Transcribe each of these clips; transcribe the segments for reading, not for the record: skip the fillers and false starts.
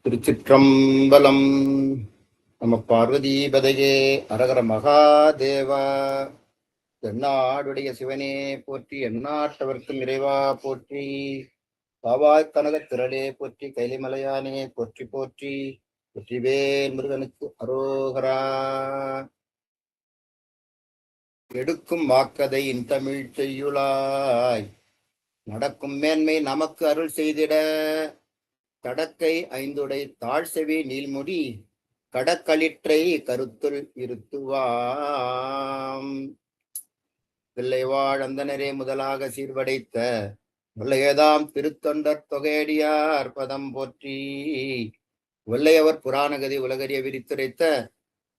திருச்சிற்றம்பலம். நம பார்வதீபதையே அரகர மகாதேவா. தென்னாடுடைய சிவனே போற்றி, எந்நாட்டவர்க்கும் இறைவா போற்றி. பாவாய் கனக திரளே போற்றி, கைலிமலையானே போற்றி போற்றி. வெற்றிவேல் முருகனுக்கு அரோகரா. எடுக்கும் வாக்கதை இன்தமிழ் செய்யுளாய், நடக்கும் மேன்மை நமக்கு அருள் செய்திட. கடக்கை ஐந்துடை தாழ்செவி நீள்முடி, கடக்களிற்றை கருத்துள் இருத்துவாம். பிள்ளைவாழ் அந்தனரே முதலாக சீர்வடைத்த வெள்ளையதாம் திருத்தொண்டர் தொகையடியார் பதம் போற்றி. வெள்ளையவர் புராணகதி உலகறிய விரித்துரைத்த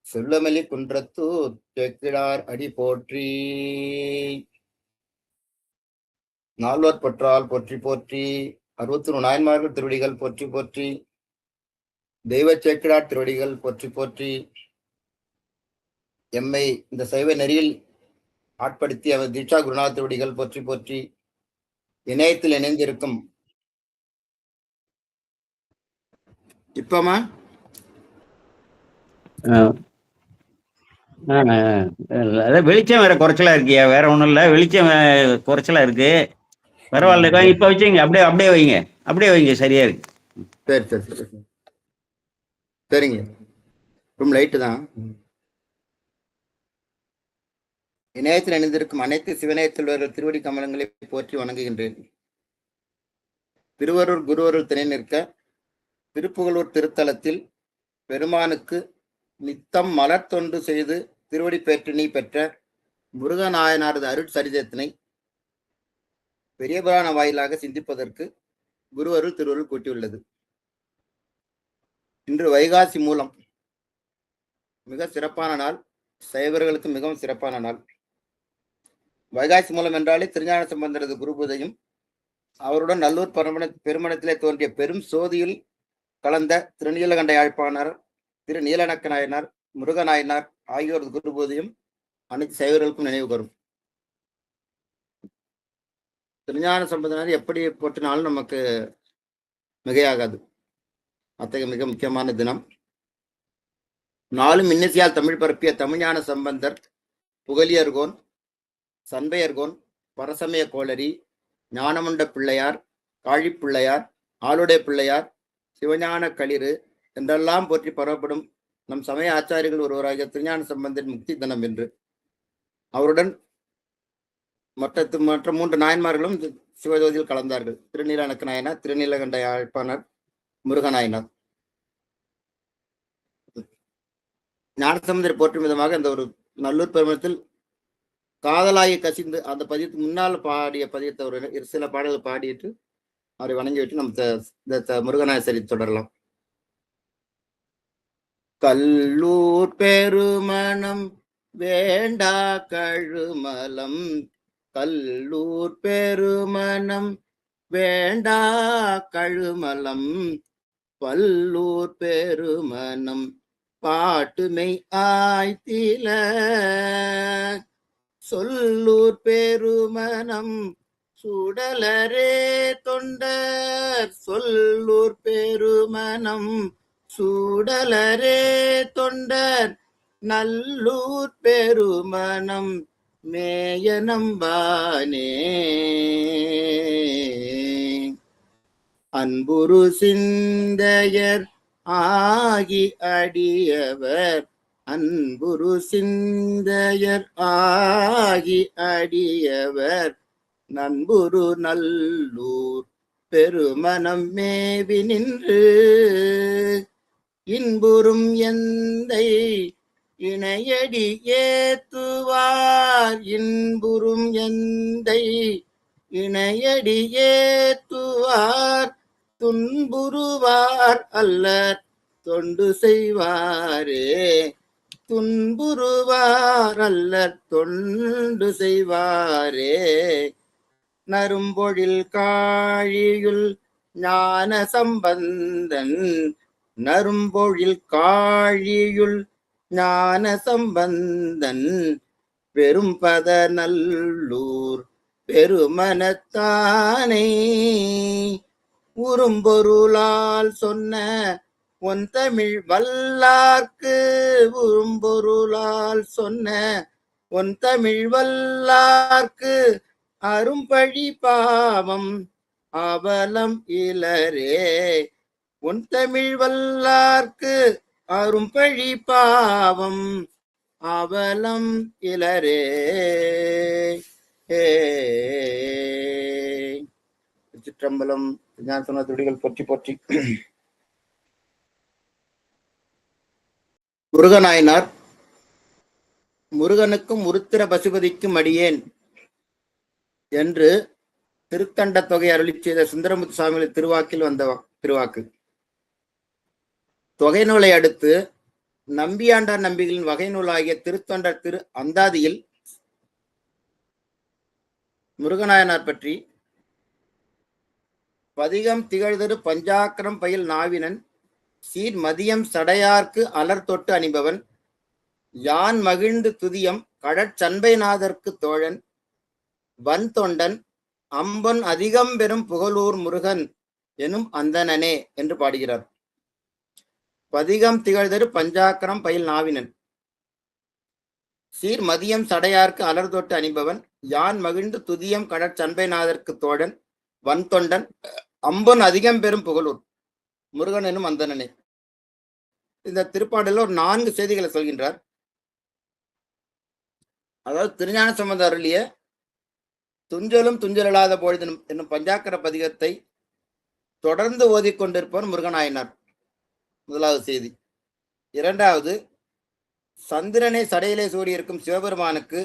சொல்லமலி குன்றத்தூர் தெக்கிழார் அடி போற்றி. நால்வர் பற்றால் போற்றி போற்றி. 61 நாயன்மார்கள் திருவடிகள் போற்றி போற்றி. தெய்வ சேக்கிழார் திருவடிகள் போற்றி போற்றி. எம்மை இந்த சைவ நெறியில் ஆட்படுத்தி அவர் தீட்சா குருநாத் திருவடிகள் போற்றி போற்றி. இணையத்தில் இணைந்திருக்கும் இப்பமா வெளிச்சம் வேற குறைச்சலா இருக்கியா? வேற ஒண்ணும் இல்ல, வெளிச்சம் குறைச்சலா இருக்கு. பரவாயில்ல, இப்ப வச்சுங்க. அப்படியே அப்படியே வைங்க, அப்படியே வைங்க, சரியா இருக்கு. சரி சரி சரி சரிங்க. ரொம்ப லைட்டு தான். இணையத்தில் இணைந்திருக்கும் அனைத்து சிவநேயத்தில் திருவடி கமலங்களை போற்றி வணங்குகின்றேன். திருவருள் குருவருள் திணை நிற்க திருப்புகலூர் திருத்தலத்தில் பெருமானுக்கு நித்தம் மலர் தொண்டு செய்து திருவடி பேற்றினை பெற்ற முருகநாயனாரது அருட்சரிதத்தினை பெரிய புராண வாயிலாக சிந்திப்பதற்கு குருவருள் திருவருள் கூட்டியுள்ளது. இன்று வைகாசி மூலம், மிக சிறப்பான நாள். சைவர்களுக்கு மிகவும் சிறப்பான நாள். வைகாசி மூலம் என்றாலே திருஞான சம்பந்தரது குருபூதையும் அவருடன் நல்லூர் பெருமணத்திலே தோன்றிய பெரும் சோதியில் கலந்த திருநீலகண்ட யாழ்ப்பாணர், திரு நீலநக்க நாயனார், முருகநாயனார் ஆகியோரது குருபூதையும் அனைத்து சைவர்களுக்கும் நினைவு வரும். திருஞான சம்பந்தனார் எப்படி போற்றினாலும் நமக்கு மிகையாகாது. அத்தகைய மிக முக்கியமான தினம். நாளும் இன்னிசையால் தமிழ் பரப்பிய தமிழ்ஞான சம்பந்தர், புகலியர்கோன், சண்பையர்கோன், பரசமய கோளரி, ஞானமுண்ட பிள்ளையார், காழிப்பிள்ளையார், ஆளுடைய பிள்ளையார், சிவஞான களிறு என்றெல்லாம் போற்றி பரவப்படும் நம் சமய ஆச்சாரிகள் ஒருவராகிய திருஞான சம்பந்தர் முக்தி தினம் என்று அவருடன் மற்ற 3 நாயன்மார்களும் சிவஜோதியில் கலந்தார்கள். திருநீலநக்க நாயனார், திருநீலகண்ட யாழ்ப்பாணர், முருகநாயனார். ஞானசம்பந்தரை போற்றும் விதமாக இந்த ஒரு நல்லூர் பெருமத்தில் காதலாகி கசிந்து அந்த பதியத்துக்கு முன்னால் பாடிய பதியத்தை ஒரு சில பாடல்கள் பாடிட்டு அவரை வணங்கிவிட்டு நம்ம முருகநாய சரி தொடரலாம். கல்லூர் பெருமணம் வேண்டா கழுமலம், கல்லூர் பெருமணம் வேண்டா கழுமலம், பல்லூர் பெருமணம் பாட்டுமை ஆய்த்தில, சொல்லூர் பெருமணம் சுடலரே தொண்டர், சொல்லூர் பெருமணம் சுடலரே தொண்டர், நல்லூர் பெருமணம் மேயனம்பானே. அன்புரு சிந்தையர் ஆகி அடியவர், அன்புரு சிந்தையர் ஆகி அடியவர், நண்புரு நல்லூர் பெருமணம் மேவி நின்று, இன்புறும் எந்தை இணையடி ஏத்துவார், இன்புறும் எந்தை இணையடி ஏத்துவார், துன்புறுவார் அல்லர் தொண்டு செய்வாரே, துன்புறுவார் அல்லர் தொண்டு செய்வாரே. நரும்பொழில் காழியுள் ஞான சம்பந்தன், நரும்பொழில் காழியுள் ஞான சம்பந்தன், பெரும்பத நல்லூர் பெருமனத்தானே, உரும்பொருளால் சொன்ன ஒன் தமிழ் வல்லார்க்கு உரும்பொருளால் சொன்ன ஒன் தமிழ் வல்லார்க்கு அரும்பழி பாவம் அவலம் இலரே. உன் தமிழ் வல்லார்க்கு அரும்பழி பாவம் அவலம் இலரே. சிற்றம்பலம் ஞான சொன்ன துடிகள் போற்றி போற்றி. முருகநாயனார் முருகனுக்கும் உருத்திர பசுபதிக்கும் அடியேன் என்று திருத்தண்ட தொகை அருளி செய்த சுந்தரமுத்து சுவாமிகளின் திருவாக்கில் வந்த திருவாக்கு. தொகை நூலை அடுத்து நம்பியாண்டார் நம்பிகளின் வகை நூலாகிய திருத்தொண்டர் திரு அந்தாதியில் முருகநாயனார் பற்றி பதிகம் திகழ்தரு பஞ்சாக்கரம் பயில் நாவினன் சீர் மதியம் சடையார்க்கு அலர் தொட்டு அணிபவன் யான் மகிழ்ந்து துதியம் கடற்சண்பைநாதற்கு தோழன் வன் தொண்டன் அம்பன் அதிகம் பெறும் புகழூர் முருகன் எனும் அந்தனனே என்று பாடுகிறார். பதிகம் திகழ்தரு பஞ்சாக்கரம் பயில் நாவினன் சீர் மதியம் சடையார்க்கு அலர் தொட்டு அணிபவன் யான் மகிழ்ந்து துதியம் கடற்சண்பைநாதற்கு தோழன் வன் தொண்டன் அம்பன் அதிகம் பெறும் புகழூர் முருகன் எனும் அந்தனனே. இந்த திருப்பாடலில் ஒரு 4 செய்திகளை சொல்கின்றார். அதாவது திருஞான சம்பந்தர் அருளிய துஞ்சலும் துஞ்சலாத பொழுதினும் என்னும் பஞ்சாக்கர பதிகத்தை தொடர்ந்து ஓதிக்கொண்டிருப்பவர் முருகநாயனார், முதலாவது செய்தி. இரண்டாவது, சந்திரனை சடையிலே சூடியிருக்கும் சிவபெருமானுக்கு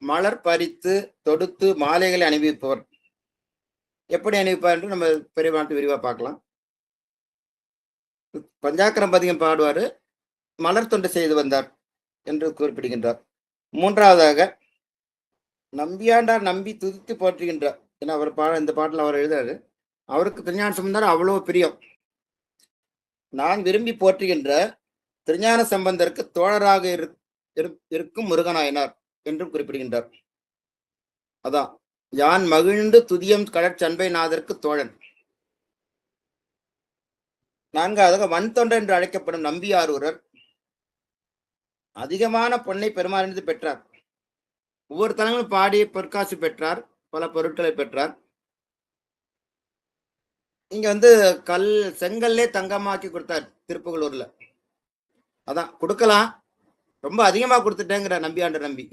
மலர் பறித்து தொடுத்து மாலைகளை அணிவிப்பவர். எப்படி அணிவிப்பார் என்று நம்ம பெரியவாட்டு விரிவா பார்க்கலாம். பஞ்சாக்கரம் பதிகம் பாடுவாரு, மலர் தொண்டு செய்து வந்தார் என்று குறிப்பிடுகின்றார். மூன்றாவதாக, நம்பியாண்டார் நம்பி துதித்து போற்றுகின்றார். ஏன்னா அவர் இந்த பாட்டில் அவர் எழுதுறாரு, அவருக்கு திருஞான சம்பந்தர் அவ்வளவு பிரியம். நான் விரும்பி போற்றுகின்ற திருஞான சம்பந்தருக்கு தோழராக இருக்கும் முருகநாயனார் என்றும் குறிப்பிடுகின்றார். அதான் யான் மகிழ்ந்து துதியம் கடற்சண்பைநாதருக்கு தோழன். நான்காவதாக, வன் தொண்டர் என்று அழைக்கப்படும் நம்பியாரூரர் அதிகமான பொன்னை பெருமாறிந்து பெற்றார். ஒவ்வொரு தலங்களும் பாடி பொற்காசு பெற்றார், பல பொருட்களை பெற்றார். இங்க செங்கல்லே தங்கமாக்கி கொடுத்தார் திருப்புகலூர்ல. அதான் கொடுக்கலாம், ரொம்ப அதிகமா கொடுத்துட்டேங்கிற நம்பியாண்டர் நம்பி.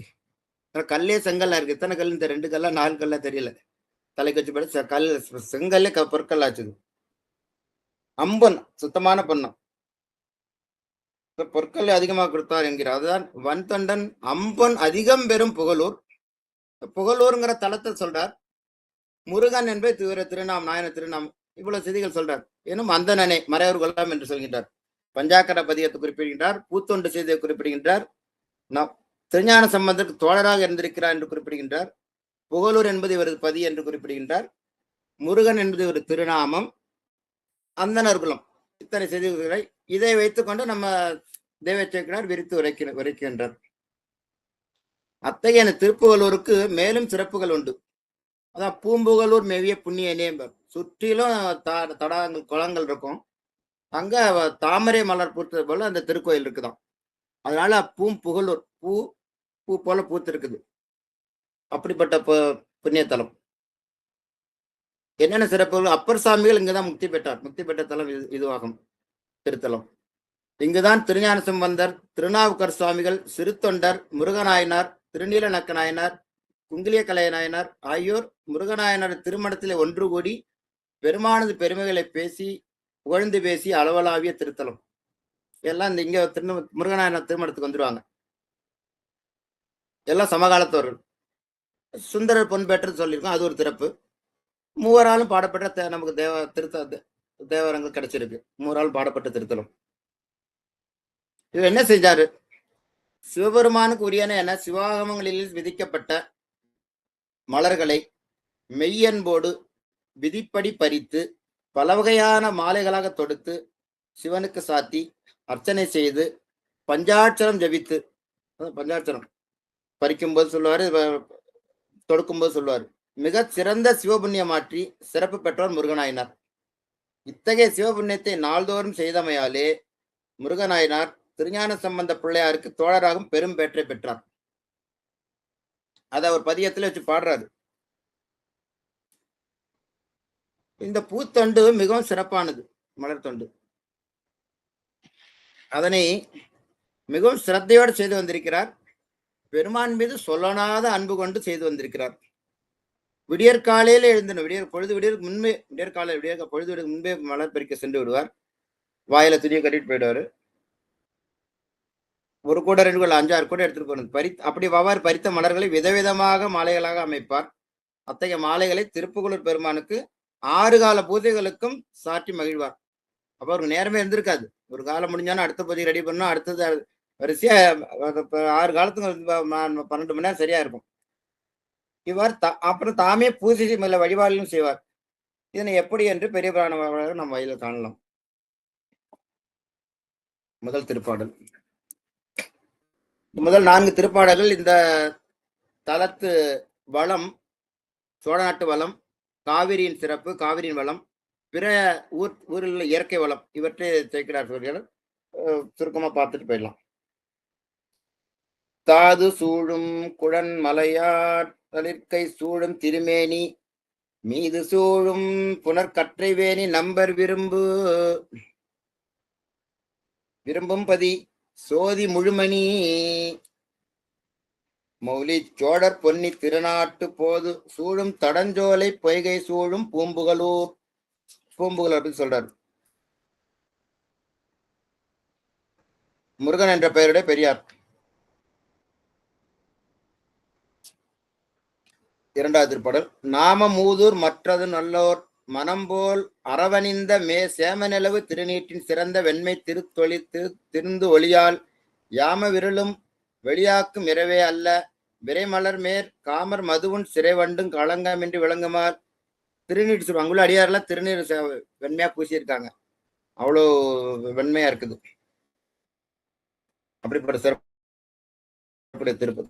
கல்லே செங்கல்லா இருக்கு. எத்தனை கல்? 2 கல்லா 4 கல்லா தெரியல. தலைக்கு வச்சு படி கல் செங்கல்லே பொற்கல் ஆச்சுது. அம்பன் சுத்தமான பொன்னம், பொற்கள் அதிகமாக கொடுத்தார் என்கிறார். அதுதான் வன் தொண்டன் அம்பன் அதிகம் பெறும் புகழூர். புகழூர்ங்கிற தலத்தை சொல்றார். முருகன் என்பது திருநாம், நாயன திருநாம். இவ்வளவு செய்திகள் சொல்றார். எனும் அந்தனனே மறையோர் கொல்லாம் என்று சொல்கின்றார். பஞ்சாக்கர பதிகத்தை குறிப்பிடுகின்றார். பூத்தொண்டு செய்தியை குறிப்பிடுகின்றார். திருஞான சம்பந்தருக்கு தோழராக இருந்திருக்கிறார் என்று குறிப்பிடுகின்றார். புகழூர் என்பது இவரது பதி என்று குறிப்பிடுகின்றார். முருகன் என்பது ஒரு திருநாமம். அந்தனர் குலம். இத்தனை செய்திகளை இதை வைத்துக்கொண்டு நம்ம தேவச்சேக்கனார் விரித்து உரைக்கின்றார். அத்தகைய திருப்புகலூருக்கு மேலும் சிறப்புகள் உண்டு. அதான் பூம்புகலூர் மேவிய புண்ணியனே. சுற்றிலும் தடாகங்கள் குளங்கள் இருக்கும். அங்க தாமரை மலர் பூத்தது போல அந்த திருக்கோயில் இருக்குதான். அதனால பூம்புகலூர், பூ போல பூத்து இருக்குது. அப்படிப்பட்ட புண்ணியத்தலம். என்னென்ன சிறப்புகள்? அப்பர் சாமிகள் இங்குதான் முக்தி பெற்றார். முக்தி பெற்ற தலம் இதுவாகும் திருத்தலம். இங்குதான் திருஞான சம்பந்தர், திருநாவுக்கர் சுவாமிகள், சிறுத்தொண்டர், முருகநாயனார், திருநீலநக்க நாயனார், குங்கிலிய கலைய நாயனார் ஆகியோர் முருகநாயனார் திருமணத்திலே ஒன்று கூடி பெருமானது பெருமைகளை பேசி புகழ்ந்து பேசி அளவலாவிய திருத்தலம். எல்லாம் இங்க முருகநாயனார் திருமணத்துக்கு வந்துருவாங்க. எல்லாம் சமகாலத்தவர்கள். சுந்தரர் பொன் பெற்று சொல்லியிருக்கோம், அது ஒரு சிறப்பு. மூவராலும் பாடப்பட்ட நமக்கு தேவரங்கள் கிடைச்சிருக்கு. மூவராலும் பாடப்பட்ட திருத்தலம். இவர் என்ன செஞ்சாரு? சிவபெருமானுக்கு உரியன என சிவாகமங்களில் விதிக்கப்பட்ட மலர்களை மெய்யன்போடு விதிப்படி பறித்து பல வகையான மாலைகளாக தொடுத்து சிவனுக்கு சாத்தி அர்ச்சனை செய்து பஞ்சாட்சரம் ஜபித்து, பஞ்சாட்சரம் பறிக்கும்போது சொல்லுவாரு, தொடுக்கும்போது சொல்லுவாரு. மிக சிறந்த சிவபுண்ணியம் மாற்றி சிறப்பு பெற்றவர் முருகநாயனார். இத்தகைய சிவபுண்ணியத்தை நாள்தோறும் செய்தமையாலே முருகநாயனார் திருஞான சம்பந்த பிள்ளையாருக்கு தோழராகவும் பெரும் பேற்றை பெற்றார். அதை அவர் பதியத்துல வச்சு பாடுறாரு. இந்த பூத்தொண்டு மிகவும் சிறப்பானது, மலர் தொண்டு. அதனை மிகவும் சிரத்தையோடு செய்து வந்திருக்கிறார். பெருமான் மீது சொல்லனாத அன்பு கொண்டு செய்து வந்திருக்கிறார். விடியற்காலையில எழுந்தன, பொழுது முன்பே மலர் பறிக்க சென்று விடுவார். வாயில துணியை கட்டிட்டு போயிடுவாரு. ஒரு கூட 2 கூட 5, 6 கூட எடுத்துட்டு போகணும். அப்படி அவ்வாறு பறித்த மலர்களை விதவிதமாக மாலைகளாக அமைப்பார். அத்தகைய மாலைகளை திருப்புகலூர் பெருமானுக்கு 6 கால பூஜைகளுக்கும் சாற்றி மகிழ்வார். அப்ப அவருக்கு நேரமே இருந்திருக்காது. ஒரு காலம் முடிஞ்சாலும் அடுத்த பூஜை ரெடி பண்ணணும், அடுத்தது வரிசையா 6 காலத்துக்கு 12 மணி நேரம் சரியா இருக்கும். இவர் அப்புறம் தாமே பூஜை மேல வழிபாடுகளும் செய்வார். இதனை எப்படி என்று பெரிய புராணமாக நம்ம வயலில் காணலாம். முதல் திருப்பாடல். முதல் 4 திருப்பாடல்கள் இந்த தலத்து வளம், சோழ நாட்டு வளம், காவிரியின் சிறப்பு, காவிரியின் வளம், பிற ஊரில் உள்ள இயற்கை வளம் இவற்றை சேர்க்கிறார்கள். சுருக்கமா பார்த்துட்டு போயிடலாம். தாது சூழும் குழன் மலையார் தளிர்க்கை சூழும் திருமேனி மீது சூழும் புனர்கற்றை வேணி நம்பர் விரும்பும் பதி சோதி முழுமணி மௌலி சோழர் பொன்னி திருநாட்டு போது சூழும் தடஞ்சோலை பொய்கை சூழும் பூம்புகலூர் அப்படின்னு சொல்றாரு. முருகன் என்ற பெயருடைய பெரியார். 2வது திருப்பாடல். நாம மூதூர் மற்றது நல்லோர் மனம்போல் அரவணிந்த சேமநிலவு திருநீட்டின் சிறந்த வெண்மை திருந்து ஒளியால் யாம விரலும் வெளியாக்கும் இரவே அல்ல விரைமலர் மேற் காமர் மதுவும் சிறைவண்டும் களங்கமின்றி விளங்குமார். திருநீட்டு சொல்லுவாங்க. அங்குள்ள அடியாரெல்லாம் திருநீர் வெண்மையா பூசியிருக்காங்க. அவ்வளோ வெண்மையா இருக்குது. அப்படிப்பட்ட சிறப்புடைய திருப்பதி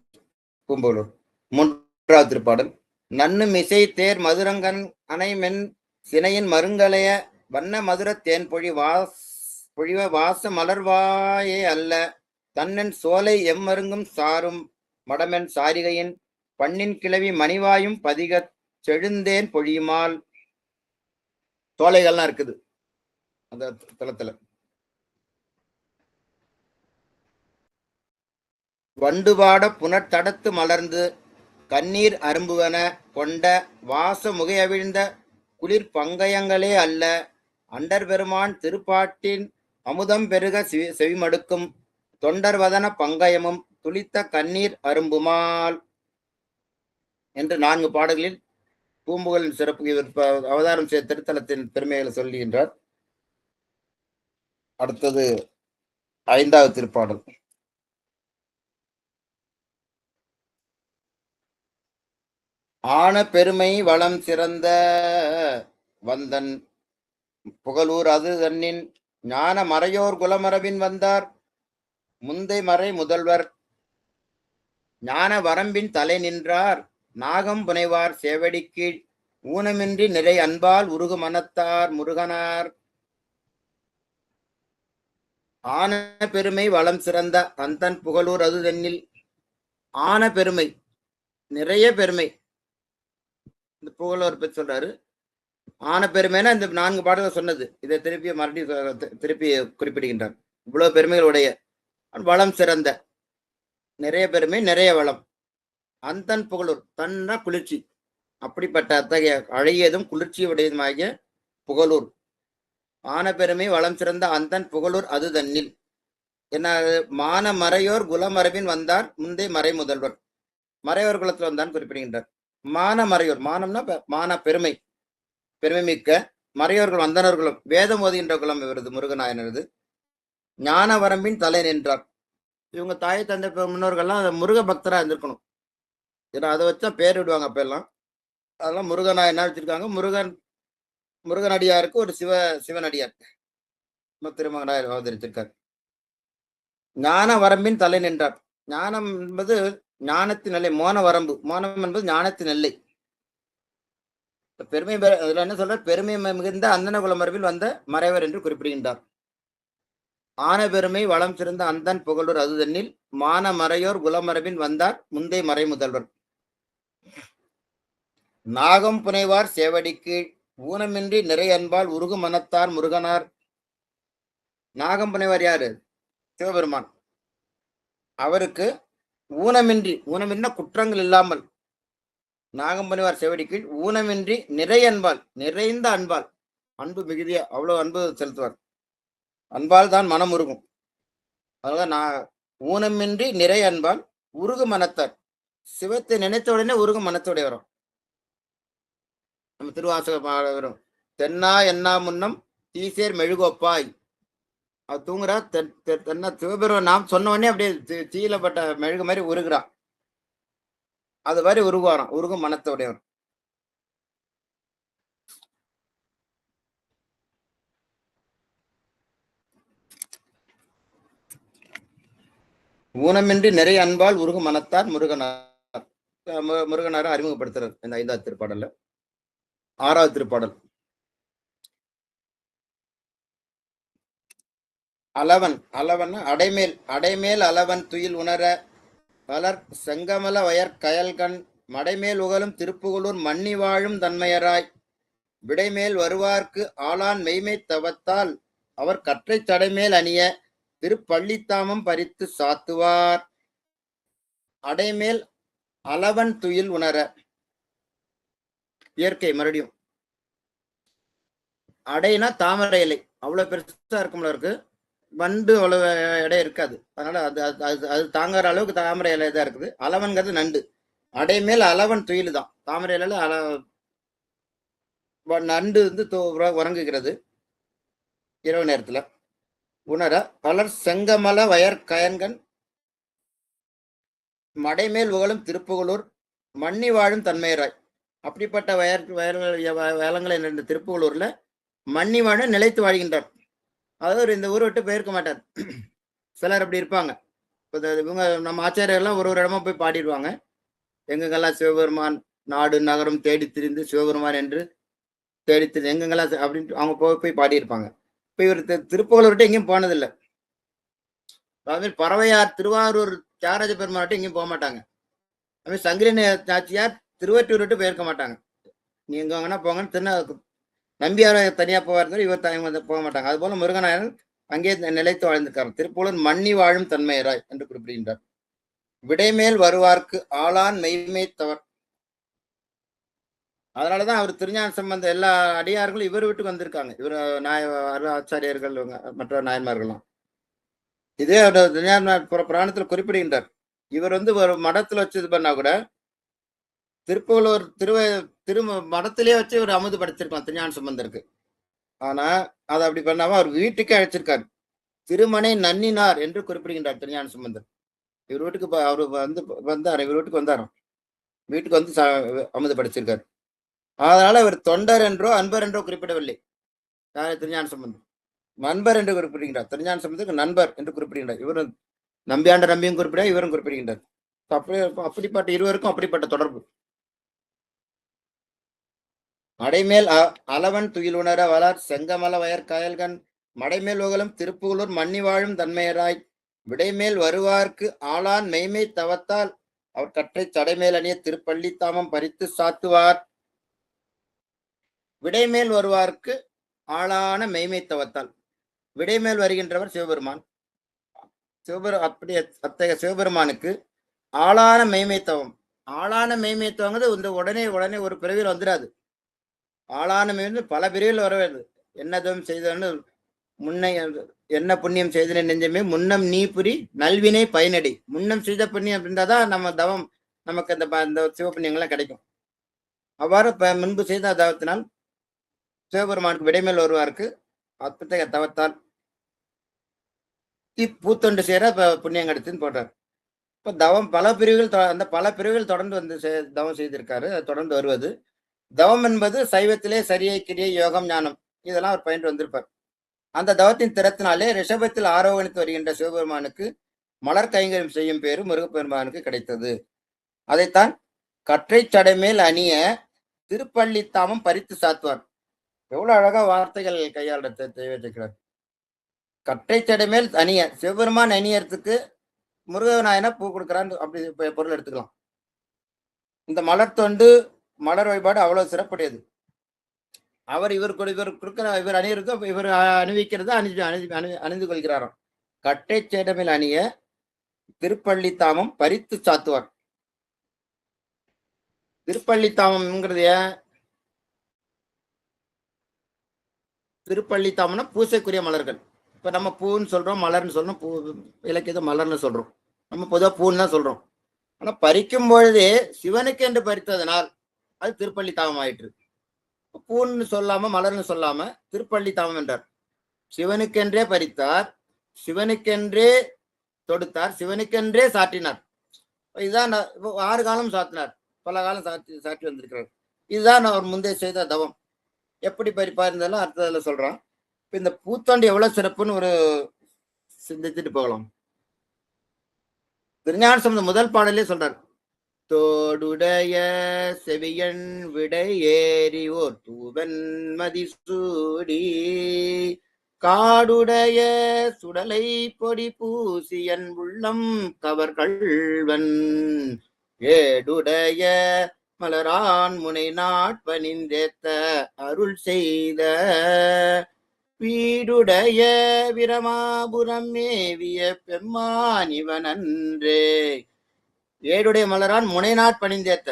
பூம்புகலூர். 3வது திருப்பாடல். நன்னு மிசை தேர் மதுரங்கன் அணைமென் சினையின் மருங்கலைய வண்ண மதுர தேன் பொழிவ வாச மலர்வாயே அல்ல தன்னன் சோலை எம்மருங்கும் சாரும் மடமென் சாரிகையின் பண்ணின் கிளவி மணிவாயும் பதிக செழுந்தேன் பொழியுமால். சோலைகள்லாம் இருக்குது அந்த தலத்துல. வண்டுபாட புனர்தடத்து மலர்ந்து கண்ணீர் அரும்புவன கொண்ட வாச முகையவிழ்ந்த குளிர் பங்கயங்களே அல்ல அண்டர் பெருமான் திருப்பாட்டின் அமுதம் பெருக செவிமடுக்கும் தொண்டர்வதன பங்கயமும் துளித்த கண்ணீர் அரும்புமால் என்று 4 பாடல்களில் பூம்புகலின் சிறப்பு அவதாரம் செய்த திருத்தலத்தின் பெருமைகளை சொல்லுகின்றார். அடுத்தது 5வது திருப்பாடல். ஆன பெருமை வளம் சிறந்த வந்தன் புகழூர் அது தன்னின் ஞான மறையோர் குலமரபின் வந்தார் முந்தை மறை முதல்வர் ஞான வரம்பின் தலை நின்றார் நாகம் புனைவார் சேவடி கீழ் ஊனமின்றி நிறை அன்பால் உருகு மனத்தார் முருகனார். ஆன பெருமை வளம் சிறந்த அந்தன் புகழூர் அது தன்னில். ஆன பெருமை, நிறைய பெருமை இந்த புகழூர் பற்றி சொல்றாரு. ஆன பெருமைனா இந்த 4 பாடல்கள் சொன்னது. இதை திருப்பி குறிப்பிடுகின்றார். இவ்வளவு பெருமைகளுடைய வளம் சிறந்த, நிறைய பெருமை, நிறைய வளம். அந்தன் புகழூர், தன்னா குளிர்ச்சி, அப்படிப்பட்ட அத்தகைய அழகியதும் குளிர்ச்சியுடையதுமாகிய புகழூர். ஆன பெருமை வளம் சிறந்த அந்தன் புகழூர் அது தன்னில். என்ன? மான மறையோர் குலமரபின் வந்தார் முந்தை மறை முதல்வர். மறையோர் குலத்தில் வந்தான் குறிப்பிடுகின்றார். மான மறையோர், மானம்னா மான பெருமை, பெருமை மிக்க மறையோர்கள் வந்தனர்களும் வேதம் ஓதுகின்ற குலம் இவரது முருகநாயனரது. ஞான வரம்பின் தலை நின்றார். இவங்க தாய் தந்தை முன்னோர்கள்லாம் முருக பக்தரா இருந்திருக்கணும். ஏன்னா அதை வச்சுதான் பேர் விடுவாங்க அப்ப எல்லாம். அதெல்லாம் முருகநாயனா வச்சிருக்காங்க. முருகனடியாருக்கு ஒரு சிவனடியார் திருமகனாய் அவதரித்திருக்கார். ஞான வரம்பின் தலை நின்றார். ஞானம் என்பது ஞானத்தின் எல்லை. மோன வரம்பு, மோனம் என்பது ஞானத்தின் எல்லை. பெருமை அதுல என்ன சொல்ற, பெருமை மிகுந்த அந்தன குலமரபில் வந்த மறைவர் என்று குறிப்பிடுகின்றார். ஆன பெருமை வளம் சிறந்த அந்தன் புகழூர் அதுதன்னில் மான மறையோர் குலமரபின் வந்தார் முந்தை மறை முதல்வர். நாகம் புனைவார் சேவடிக்கு ஊனமின்றி நிறை அன்பால் உருகு மனத்தார் முருகனார். நாகம் புனைவார் யாரு? சிவபெருமான். அவருக்கு ஊனமின்றி குற்றங்கள் இல்லாமல் நாகம் புனைவார் சேவடிக்கு ஊனமின்றி நிறை அன்பால், நிறைந்த அன்பால், அன்பு மிகுதியா அவ்வளவு அன்பு செலுத்துவார். அன்பால் தான் மனம் உருகும். அதனால நான் ஊனமின்றி நிறை அன்பால் உருகு மனத்தார். சிவத்தை நினைத்த உடனே உருகும் மனத்தோடைய வரும். நம்ம திருவாசக வரும், தென்னா என்னா முன்னம் தீசேர் மெழுகோப்பாய். அவர் தூங்குறா, தென்னா சிவபெருமான் நாம் சொன்ன உடனே அப்படியே தீயிலப்பட்ட மெழுகு மாதிரி உருகுறான். அது மாதிரி உருகுவாராம், உருகும் மனத்தோடையவர். ஊனமின்றி நிறைய அன்பால் உருகும் மனத்தார் முருகனார். முருகனாரை அறிமுகப்படுத்துறார் இந்த 5வது திருப்பாடல்ல. 6வது திருப்பாடல். அளவன், அளவன் அடைமேல் அளவன் துயில் உணர பலர் செங்கமல வயற் கயல்கண் மடைமேல் உகலும் திருப்புகழூர் மன்னி வாழும் தன்மையராய் விடைமேல் வருவார்க்கு ஆளான் மெய்மை தவத்தால் அவர் கற்றை தடைமேல் அணிய திருப்பள்ளித்தாமம் பறித்து சாத்துவார். அடைமேல் அளவன் துயில் உணர. இயற்கை மறுபடியும் அடைனா தாமரை இலை, அவ்வளவு பெருசா இருக்கும்ல இருக்கு. வண்டு அவ்வளவு எடை இருக்காது. அதனால அது தாங்குற அளவுக்கு தாமரை இலை தான் இருக்குது. அளவன்கிறது நண்டு. அடைமேல் அளவன் துயில் தான். தாமரை இலையில நண்டு உறங்குகிறது இரவு நேரத்துல. உணர பலர் செங்கமல வயற் கயன்கண் மடைமேல் உகழும் திருப்புகழூர் மன்னி வாழும் தன்மையராய். அப்படிப்பட்ட வேளங்களை இந்த திருப்புகழூர்ல மன்னி வாழ நிலைத்து வாழ்கின்றார். அதாவது இந்த ஊரை விட்டு போயிருக்க மாட்டார். சிலர் அப்படி இருப்பாங்க. இவங்க நம்ம ஆச்சாரியெல்லாம் ஒரு இடமா போய் பாடிடுவாங்க. எங்கெங்கெல்லாம் சிவபெருமான் நாடு நகரம் தேடி திரிந்து சிவபெருமான் என்று தேடி திரிந்து எங்கெங்கெல்லாம் அப்படின்ட்டு அவங்க போய் பாடியிருப்பாங்க. இப்ப இவர் திருப்புகழூர் விட்டு எங்கேயும் போனதில்லை. அதுமாதிரி பறவையார் திருவாரூர் தியாகராஜ பெருமான் விட்டு எங்கேயும் போக மாட்டாங்க. அதுமாதிரி சங்கிரி நாச்சியார் திருவற்றூர் விட்டு போயிருக்க மாட்டாங்க. நீ எங்க வாங்கினா போங்கன்னு நம்பியார தனியா போவார், இவர் போக மாட்டாங்க. அது போல முருகனாயர் அங்கே நிலைத்து வாழ்ந்திருக்கார். திருப்புகழூர் மன்னி வாழும் தன்மையராய் என்று குறிப்பிடுகின்றார். விடைமேல் வருவார்க்கு ஆளான் மெய்மை தவர். அதனாலதான் அவர் திருஞான சம்பந்த எல்லா அடியார்களும் இவர் வீட்டுக்கு வந்திருக்காங்க. இவர் ஆச்சாரியர்கள் மற்ற நாயன்மார்கள்லாம். இதே திருஞான புராணத்துல குறிப்பிடுகின்றார். இவர் ஒரு மடத்துல வச்சு இது பண்ணா கூட திருப்புகழூர் மடத்திலே வச்சு ஒரு அமுது படைச்சிருக்கான் திருஞான சம்பந்தருக்கு. ஆனா அதை அப்படி பண்ணாம அவர் வீட்டுக்கே அழைச்சிருக்காரு. திருமனை நன்னினார் என்று குறிப்பிடுகின்றார் திருஞான சம்பந்தர். இவர் வீட்டுக்கு அவரு வந்தார். இவர் வீட்டுக்கு வந்தாராம். வீட்டுக்கு வந்து அமுது படைச்சிருக்காரு. அதனால அவர் தொண்டர் என்றோ அன்பர் என்றோ குறிப்பிடவில்லை திருஞான சம்பந்தர். நண்பர் என்று குறிப்பிடுகின்றார். திருஞான சம்பந்தருக்கு நண்பர் என்று குறிப்பிடுகின்றார். இவரும் நம்பியாண்ட நம்பியும் குறிப்பிட, இவரும் குறிப்பிடுகின்றார். அப்படிப்பட்ட இருவருக்கும் அப்படிப்பட்ட தொடர்பு. அடைமேல் அளவன் துயில் உணர வளர் செங்கமல வயற் கயல்கண் மடைமேல் உகலும் திருப்புகழூர் மன்னி வாழும் தன்மையராய் விடைமேல் வருவார்க்கு ஆளான் மெய்மை தவத்தால் அவர் கற்றை தடைமேல் அணிய திருப்பள்ளித்தாமம் பறித்து சாத்துவார். விடைமேல் வருவார்க்கு ஆளான மெய்மை தவத்தால். விடைமேல் வருகின்றவர் சிவபெருமான். அத்தகைய சிவபெருமானுக்கு ஆளான மெய்மைத்தவம். ஆளான மெய்மைத்தவங்கிறது இந்த உடனே ஒரு பிறவியில் வந்துடாது. ஆளான மெய்மை பல பிரிவில் வர வேண்டும். என்னதும் செய்தன்னு முன்னை என்ன புண்ணியம் செய்தன நெஞ்சமே முன்னம் நீ புரி நல்வினை பயனடி. முன்னம் செய்த புண்ணியம் அப்படின்றதான் நம்ம தவம் நமக்கு அந்த சிவபுண்ணியங்கள்லாம் கிடைக்கும். அவ்வாறு முன்பு செய்த தவத்தினால் சிவபெருமானுக்கு விடைமேல் வருவாருக்கு அத்தகைய தவத்தால் பூத்தொண்டு சேர புண்ணியம் கிடைச்சுன்னு போடுறார். இப்ப தவம் பல பிரிவுகள் தொடர்ந்து வந்து தவம் செய்திருக்காரு. தொடர்ந்து வருவது தவம் என்பது சைவத்திலே சரியை கிரியை யோகம் ஞானம் இதெல்லாம் அவர் பயின்று வந்திருப்பார். அந்த தவத்தின் திறத்தினாலே ரிஷபத்தில் ஆரோகணித்து வருகின்ற சிவபெருமானுக்கு மலர் கைங்கரியம் செய்யும் பேரு முருகப்பெருமானுக்கு கிடைத்தது. அதைத்தான் கற்றை சடைமேல் அணிய திருப்பள்ளித்தாமம் பறித்து சாத்துவார். எவ்வளவு அழகா வார்த்தைகள் கையாள தேவைக்கிறார். கட்டை சடை மேல் அணிய சிவபெருமான் அணியறதுக்கு முருகநாயனா பூ கொடுக்குறான்னு அப்படி பொருள் எடுத்துக்கலாம். இந்த மலர் தொண்டு மலர் வழிபாடு அவ்வளவு சிறப்புடையது. அவர் இவர் கொடுக்கிற இவர் அணியிறது இவர் அணிவிக்கிறது அணிந்து கொள்கிறாராம். கட்டை சேடமில் அணிய திருப்பள்ளித்தாமம் பறித்து சாத்துவார். திருப்பள்ளித்தாமம்ங்கிறது திருப்பள்ளித்தாமம்னா பூசைக்குரிய மலர்கள். இப்ப நம்ம பூன்னு சொல்றோம், மலர்னு சொல்றோம், பூ இலக்கியத்தை மலர்னு சொல்றோம், நம்ம பொதுவாக பூன்னு தான் சொல்றோம். ஆனா பறிக்கும் பொழுதே சிவனுக்கு என்று பறித்ததனால் அது திருப்பள்ளித்தாமம் ஆயிற்று. பூன்னு சொல்லாம மலர்னு சொல்லாம திருப்பள்ளித்தாமம் என்றார். சிவனுக்கென்றே பறித்தார், சிவனுக்கென்றே தொடுத்தார், சிவனுக்கென்றே சாற்றினார். இதுதான் 6 காலம் சாத்தினார், பல காலம் சாற்றி வந்திருக்கிறார். இதுதான் அவர் முந்தைய செய்த தவம். எப்படி பறிப்பா இருந்தாலும் அர்த்தத்துல சொல்றான். இப்ப இந்த பூத்தொண்டு எவ்வளவு சிறப்புன்னு ஒரு சிந்திச்சுட்டு போகலாம். திருஞான சம்பந்தர் முதல் பாடலே சொல்றார், தோடுடைய செவியன் விடை ஏறி ஓர் தூவன் மதிசூடி காடுடைய சுடலை பொடி பூசியன் உள்ளம் கவர்கள்வன் ஏடுடைய மலரான் முனை நாட்பணிந்தேத்த அருள் செய்த வீடுடைய பிரமாபுரம் மேவிய பெம்மானிவனன்றே. ஏடுடைய மலரான் முனை நாட்பணிந்தேத்த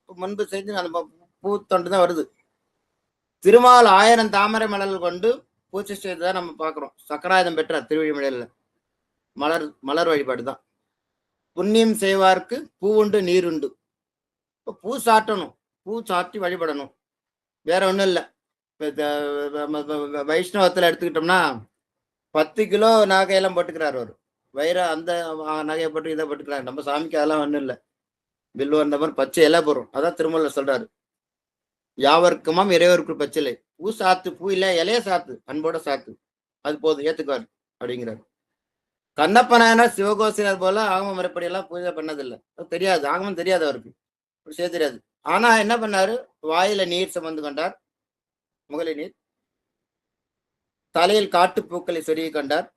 முன்பு செய்து அந்த பூத்தொண்டு தான் வருது. திருமால் 1000 தாமரை மலர்கள் கொண்டு பூஜை செய்ததான் நம்ம பார்க்கிறோம். சக்கராயுதம் பெற்றார் திருவழிமலையில. மலர் வழிபாடு தான். புண்ணியம் செய்வார்க்கு பூ உண்டு நீர் உண்டு. பூ சாட்டணும், பூ சாட்டி வழிபடணும், வேற ஒண்ணும் இல்லை. வைஷ்ணவத்துல எடுத்துக்கிட்டோம்னா 10 கிலோ நகையெல்லாம் போட்டுக்கிறார் அவர். அந்த நகையை போட்டு இதை போட்டுக்கிறாரு. நம்ம சாமிக்கு அதெல்லாம் ஒண்ணும் இல்லை. வில்லு வந்த மாதிரி பச்சை இலை போறோம். அதான் திருமலை சொல்றாரு, யாவருக்குமாம் இறைவருக்கு பச்சிலை. பூ சாத்து, பூ இல்ல இலைய சாத்து, அன்போட சாத்து, அது போதும் ஏத்துக்குவார் அப்படிங்கிறார். கண்ணப்பனான சிவகோசினர் போல ஆகம முறைப்படி எல்லாம் பூஜை பண்ணதில்லை. தெரியாது, ஆகமம் தெரியாது அவருக்கு, செய்ய தெரியாது. ஆனா என்ன பண்ணாரு, வாயில நீர் சுமந்து கொண்டார், முகலை நீர், தலையில் காட்டுப்பூக்களை சொருகி கொண்டார்.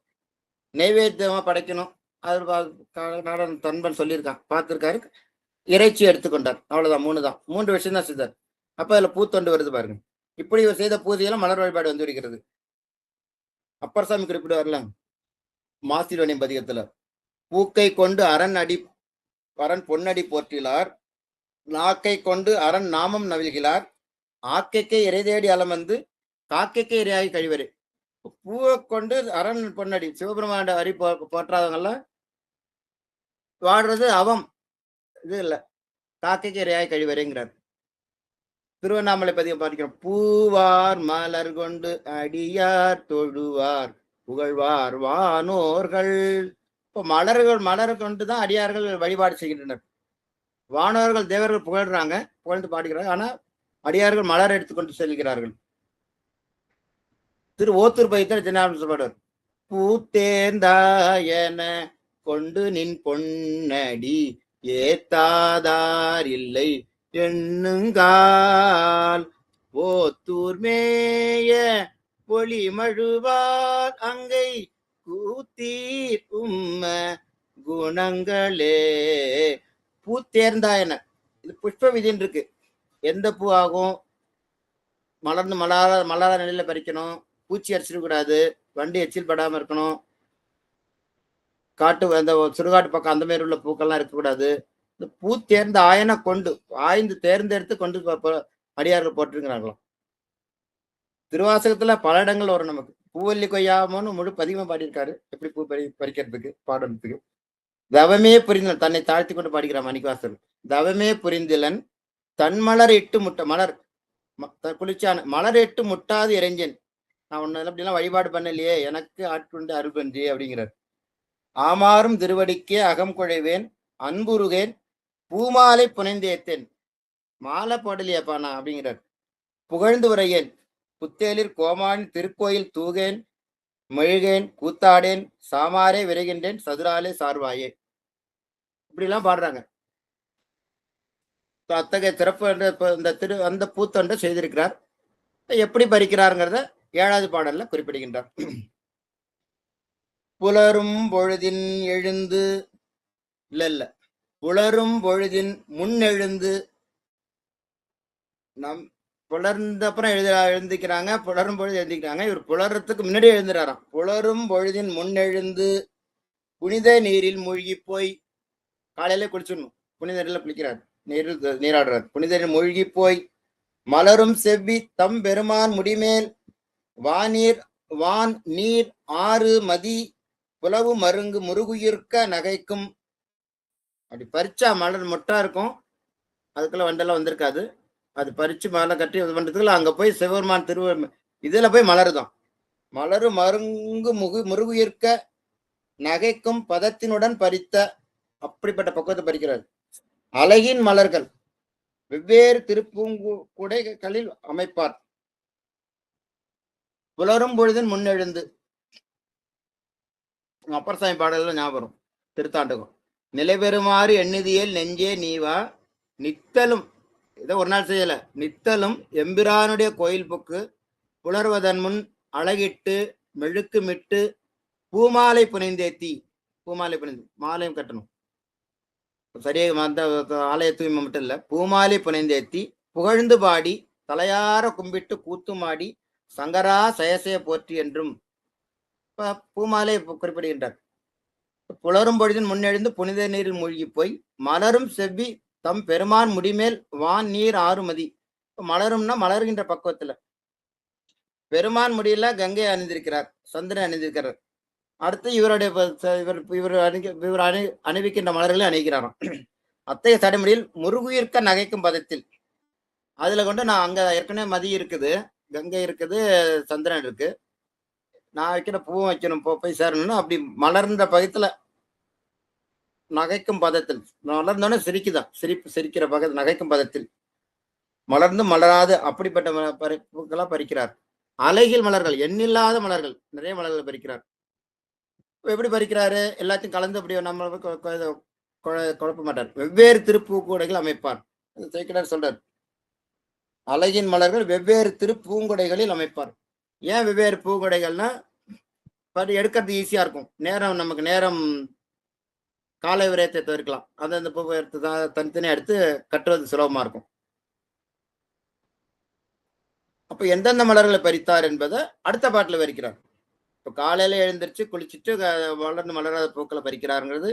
நைவேத்தியமா படைக்கணும், அது தன்பன் சொல்லியிருக்கான், பார்த்திருக்காரு. இறைச்சி எடுத்துக்கொண்டார், அவ்வளவுதான். 3 தான், 3 விஷயம் தான் செய்தார். அப்ப அதுல பூத்தொண்டு வருது பாருங்க. இப்படி செய்த பூஜையெல்லாம் மலர் வழிபாடு வந்து விடுகிறது. அப்பர் சாமி குறிப்பிடுவார்ல மாசிலோனி பதிகத்துல, பூக்கை கொண்டு அரண் பொன்னடி போற்றிலார், நாக்கை கொண்டு அரண் நாமம் நவிழ்கிறார், ஆக்கைக்கே இறை தேடி அலம் வந்து காக்கைக்கே இரையாகி கழிவரு. பூவை கொண்டு அரண் பொன்னடி சிவபெருமான அடி போற்றாதவங்கெல்லாம் வாடுறது அவம், இது இல்லை, காக்கைக்கு இரையாகி கழிவருங்கிறார். திருவண்ணாமலை பதிகம் பார்க்கிறோம், பூவார் மலர் கொண்டு அடியார் தொழுவார் புகழ்வார் வானோர்கள். இப்போ மலர் கொண்டுதான் அடியார்கள் வழிபாடு செய்கின்றனர். வானோர்கள் தேவர்கள் புகழ்றாங்க, புகழ்ந்து பாடுகிறாங்க. ஆனா அடியார்கள் மலர் எடுத்துக்கொண்டு செல்கிறார்கள். திரு ஓத்தூர் பதிகத்தில் ஜனாபதி சொல்றார், பூத்தேந்தாயன கொண்டு நின் பொன்னடி ஏத்தாதார் இல்லை எண்ணுங்கால் ஓத்தூர் மேய ஒளி மழுவார் அங்கை கூத்தீர் உம்ம குணங்களே. பூத்தேர்ந்தாயன, இது புஷ்ப விதின்னு இருக்கு. எந்த பூ ஆகும், மலர்ந்து மலர நிலையில பறிக்கணும், பூச்சி அரிச்சிடக்கூடாது, வண்டி எச்சில் படாம இருக்கணும், காட்டு அந்த சுடுகாட்டு பக்கம் அந்த மாதிரி உள்ள பூக்கள்லாம் இருக்கக்கூடாது. இந்த பூ தேர்ந்த ஆயனை கொண்டு ஆய்ந்து தேர்ந்தெடுத்து கொண்டு அடியார்கள் போட்டிருக்கிறார்களாம். திருவாசகத்துல பல இடங்கள் வரும் நமக்கு. பூவல்லி கொய்யாமோன்னு முழு பதிகமா பாடியிருக்காரு, எப்படி பூ பறிக்கிறதுக்கு பாடுறதுக்கு. தவமே புரிந்தலன், தன்னை தாழ்த்தி கொண்டு பாடிக்கிறான் மணிவாசர். தவமே புரிந்திலன் தன்மலர் இட்டு முட்ட, மலர் குளிர்ச்சியான மலர் இட்டு முட்டாது இறைஞ்சேன், நான் உன்ன அப்படிலாம் வழிபாடு பண்ணலையே, எனக்கு ஆட்கொண்டு அருள்பன்றி அப்படிங்கிறார். ஆமாறும் திருவடிக்கே அகம் குழைவேன் அன்புருகேன் பூமாலை புனைந்தேத்தேன், மாலை போடலையாப்பா நான் அப்படிங்கிறார். புகழ்ந்து உரையேன் புத்தேலிர் கோமான் திருக்கோயில் தூகேன் மெழுகேன் கூத்தாடேன் சாமாரே விரைகின்றேன் சதுராலே சார்வாயே, இப்படிலாம் பாடுறாங்க. அத்தகைய சிறப்பு என்று இந்த அந்த பூத்தொண்டை செய்திருக்கிறார். எப்படி பறிக்கிறாருங்கிறத 7வது பாடல்ல குறிப்பிடுகின்றார். புலரும் பொழுதின் எழுந்து இல்ல புலரும் பொழுதின் முன்னெழுந்து நம் புலர்ந்த அப்புறம் எழுந்திக்கிறாங்க, புலரும் பொழுது எழுந்திக்கிறாங்க. இவர் புலறத்துக்கு முன்னாடி எழுந்துறாராம். புலரும் பொழுதின் முன்னெழுந்து புனித நீரில் மூழ்கி போய், காலையில குளிச்சிடணும், புனித நீரில் குளிக்கிறார், நீராடுறார். புனித நீர் மூழ்கி போய் மலரும் செவ்வி தம் பெருமான் முடிமேல் வான் நீர் ஆறு மதி புலவு மருங்கு முருகுயிர்க்க நகைக்கும். அப்படி பறிச்சா மலர் மொட்டா இருக்கும், அதுக்குள்ள வண்டெல்லாம் வந்திருக்காது. அது பறிச்சு மலை கட்டி இது பண்றதுக்குள்ள அங்க போய் சிவபெருமான் இதுல போய் மலருதான். மலரு மருங்கு முருகுயிர்க்க நகைக்கும் பதத்தினுடன் பறித்த, அப்படிப்பட்ட பக்குவத்தை பறிக்கிறார். அழகின் மலர்கள் வெவ்வேறு திருப்பூங்குடைகளில் அமைப்பார். புலரும் பொழுதின் முன்னெழுந்து, அப்பர்சாமி பாடல்கள் ஞாபகம், திருத்தாண்டகம். நிலைபெறுமாறு எண்ணிதியல் நெஞ்சே நீவா நித்தலும், இதை ஒரு நாள் செய்யல, நித்தலும் எம்பிரானுடைய கோயில் புக்கு புலர்வதன் முன் அழகிட்டு மெழுக்குமிட்டு பூமாலை புனைந்தேத்தி. பூமாலை புனைந்து மாலையும் கட்டணும், சரியாக அந்த ஆலய தூய்மை மட்டும் இல்ல, பூமாலை புனைந்தேத்தி புகழ்ந்து பாடி தலையார கும்பிட்டு கூத்துமாடி சங்கரா சயசய போற்றி என்றும் பூமாலை குறிப்பிடுகின்றார். புலரும் பொழுதின் முன்னெழுந்து புனித நீரில் மூழ்கி போய் மலரும் செவ்வி தம் பெருமான் முடிமேல் வான் நீர் ஆறுமதி. மலரும்னா மலர்கின்ற பக்குவத்துல பெருமான் முடியல கங்கை அணிந்திருக்கிறார், சந்திரன் அணிந்திருக்கிறார். அடுத்து இவர் அணிவிக்கின்ற மலர்களை அணிகிறாராம். அத்தைய தடைமுடியில் முருகுயிர்க்க நகைக்கும் பதத்தில், அதுல கொண்டு நான் அங்க ஏற்கனவே மதி இருக்குது, கங்கை இருக்குது, சந்திரன் இருக்கு, நான் வைக்கிற பூவும் வைக்கணும், போய் சேரணும்னு அப்படி மலர்ந்த பதத்துல நகைக்கும் பதத்தில், மலர்ந்தோடனே சிரிக்குதான், சிரிக்கிற பதத்தில் நகைக்கும் பதத்தில் மலர்ந்து மலராது அப்படிப்பட்ட பூக்களா பறிக்கிறார். அழகில் மலர்கள், எண்ணில்லாத மலர்கள், நிறைய மலர்கள் பறிக்கிறார். எப்படி பறிக்கிறாரு? எல்லாத்தையும் கலந்து அப்படி நம்ம குழப்ப மாட்டார். வெவ்வேறு திருப்பூங்குடைகள் அமைப்பார். சேக்கிழார் சொல்றார், அழகின் மலர்கள் வெவ்வேறு திருப்பூங்குடைகளில் அமைப்பார். ஏன் வெவ்வேறு பூங்குடைகள்னா எடுக்கிறது ஈஸியா இருக்கும், நமக்கு நேரம் காலை விரயத்தை தவிர்க்கலாம். அது அந்த பூ எடுத்து தான் தனித்தனியாக எடுத்து கட்டுவது சுலபமா இருக்கும். அப்ப எந்தெந்த மலர்களை பறித்தார் என்பதை அடுத்த பாட்டில் வரிக்கிறார். இப்போ காலையில எழுந்திரிச்சு குளிச்சுட்டு வளர்ந்து மலராத பூக்களை பறிக்கிறாருங்கிறது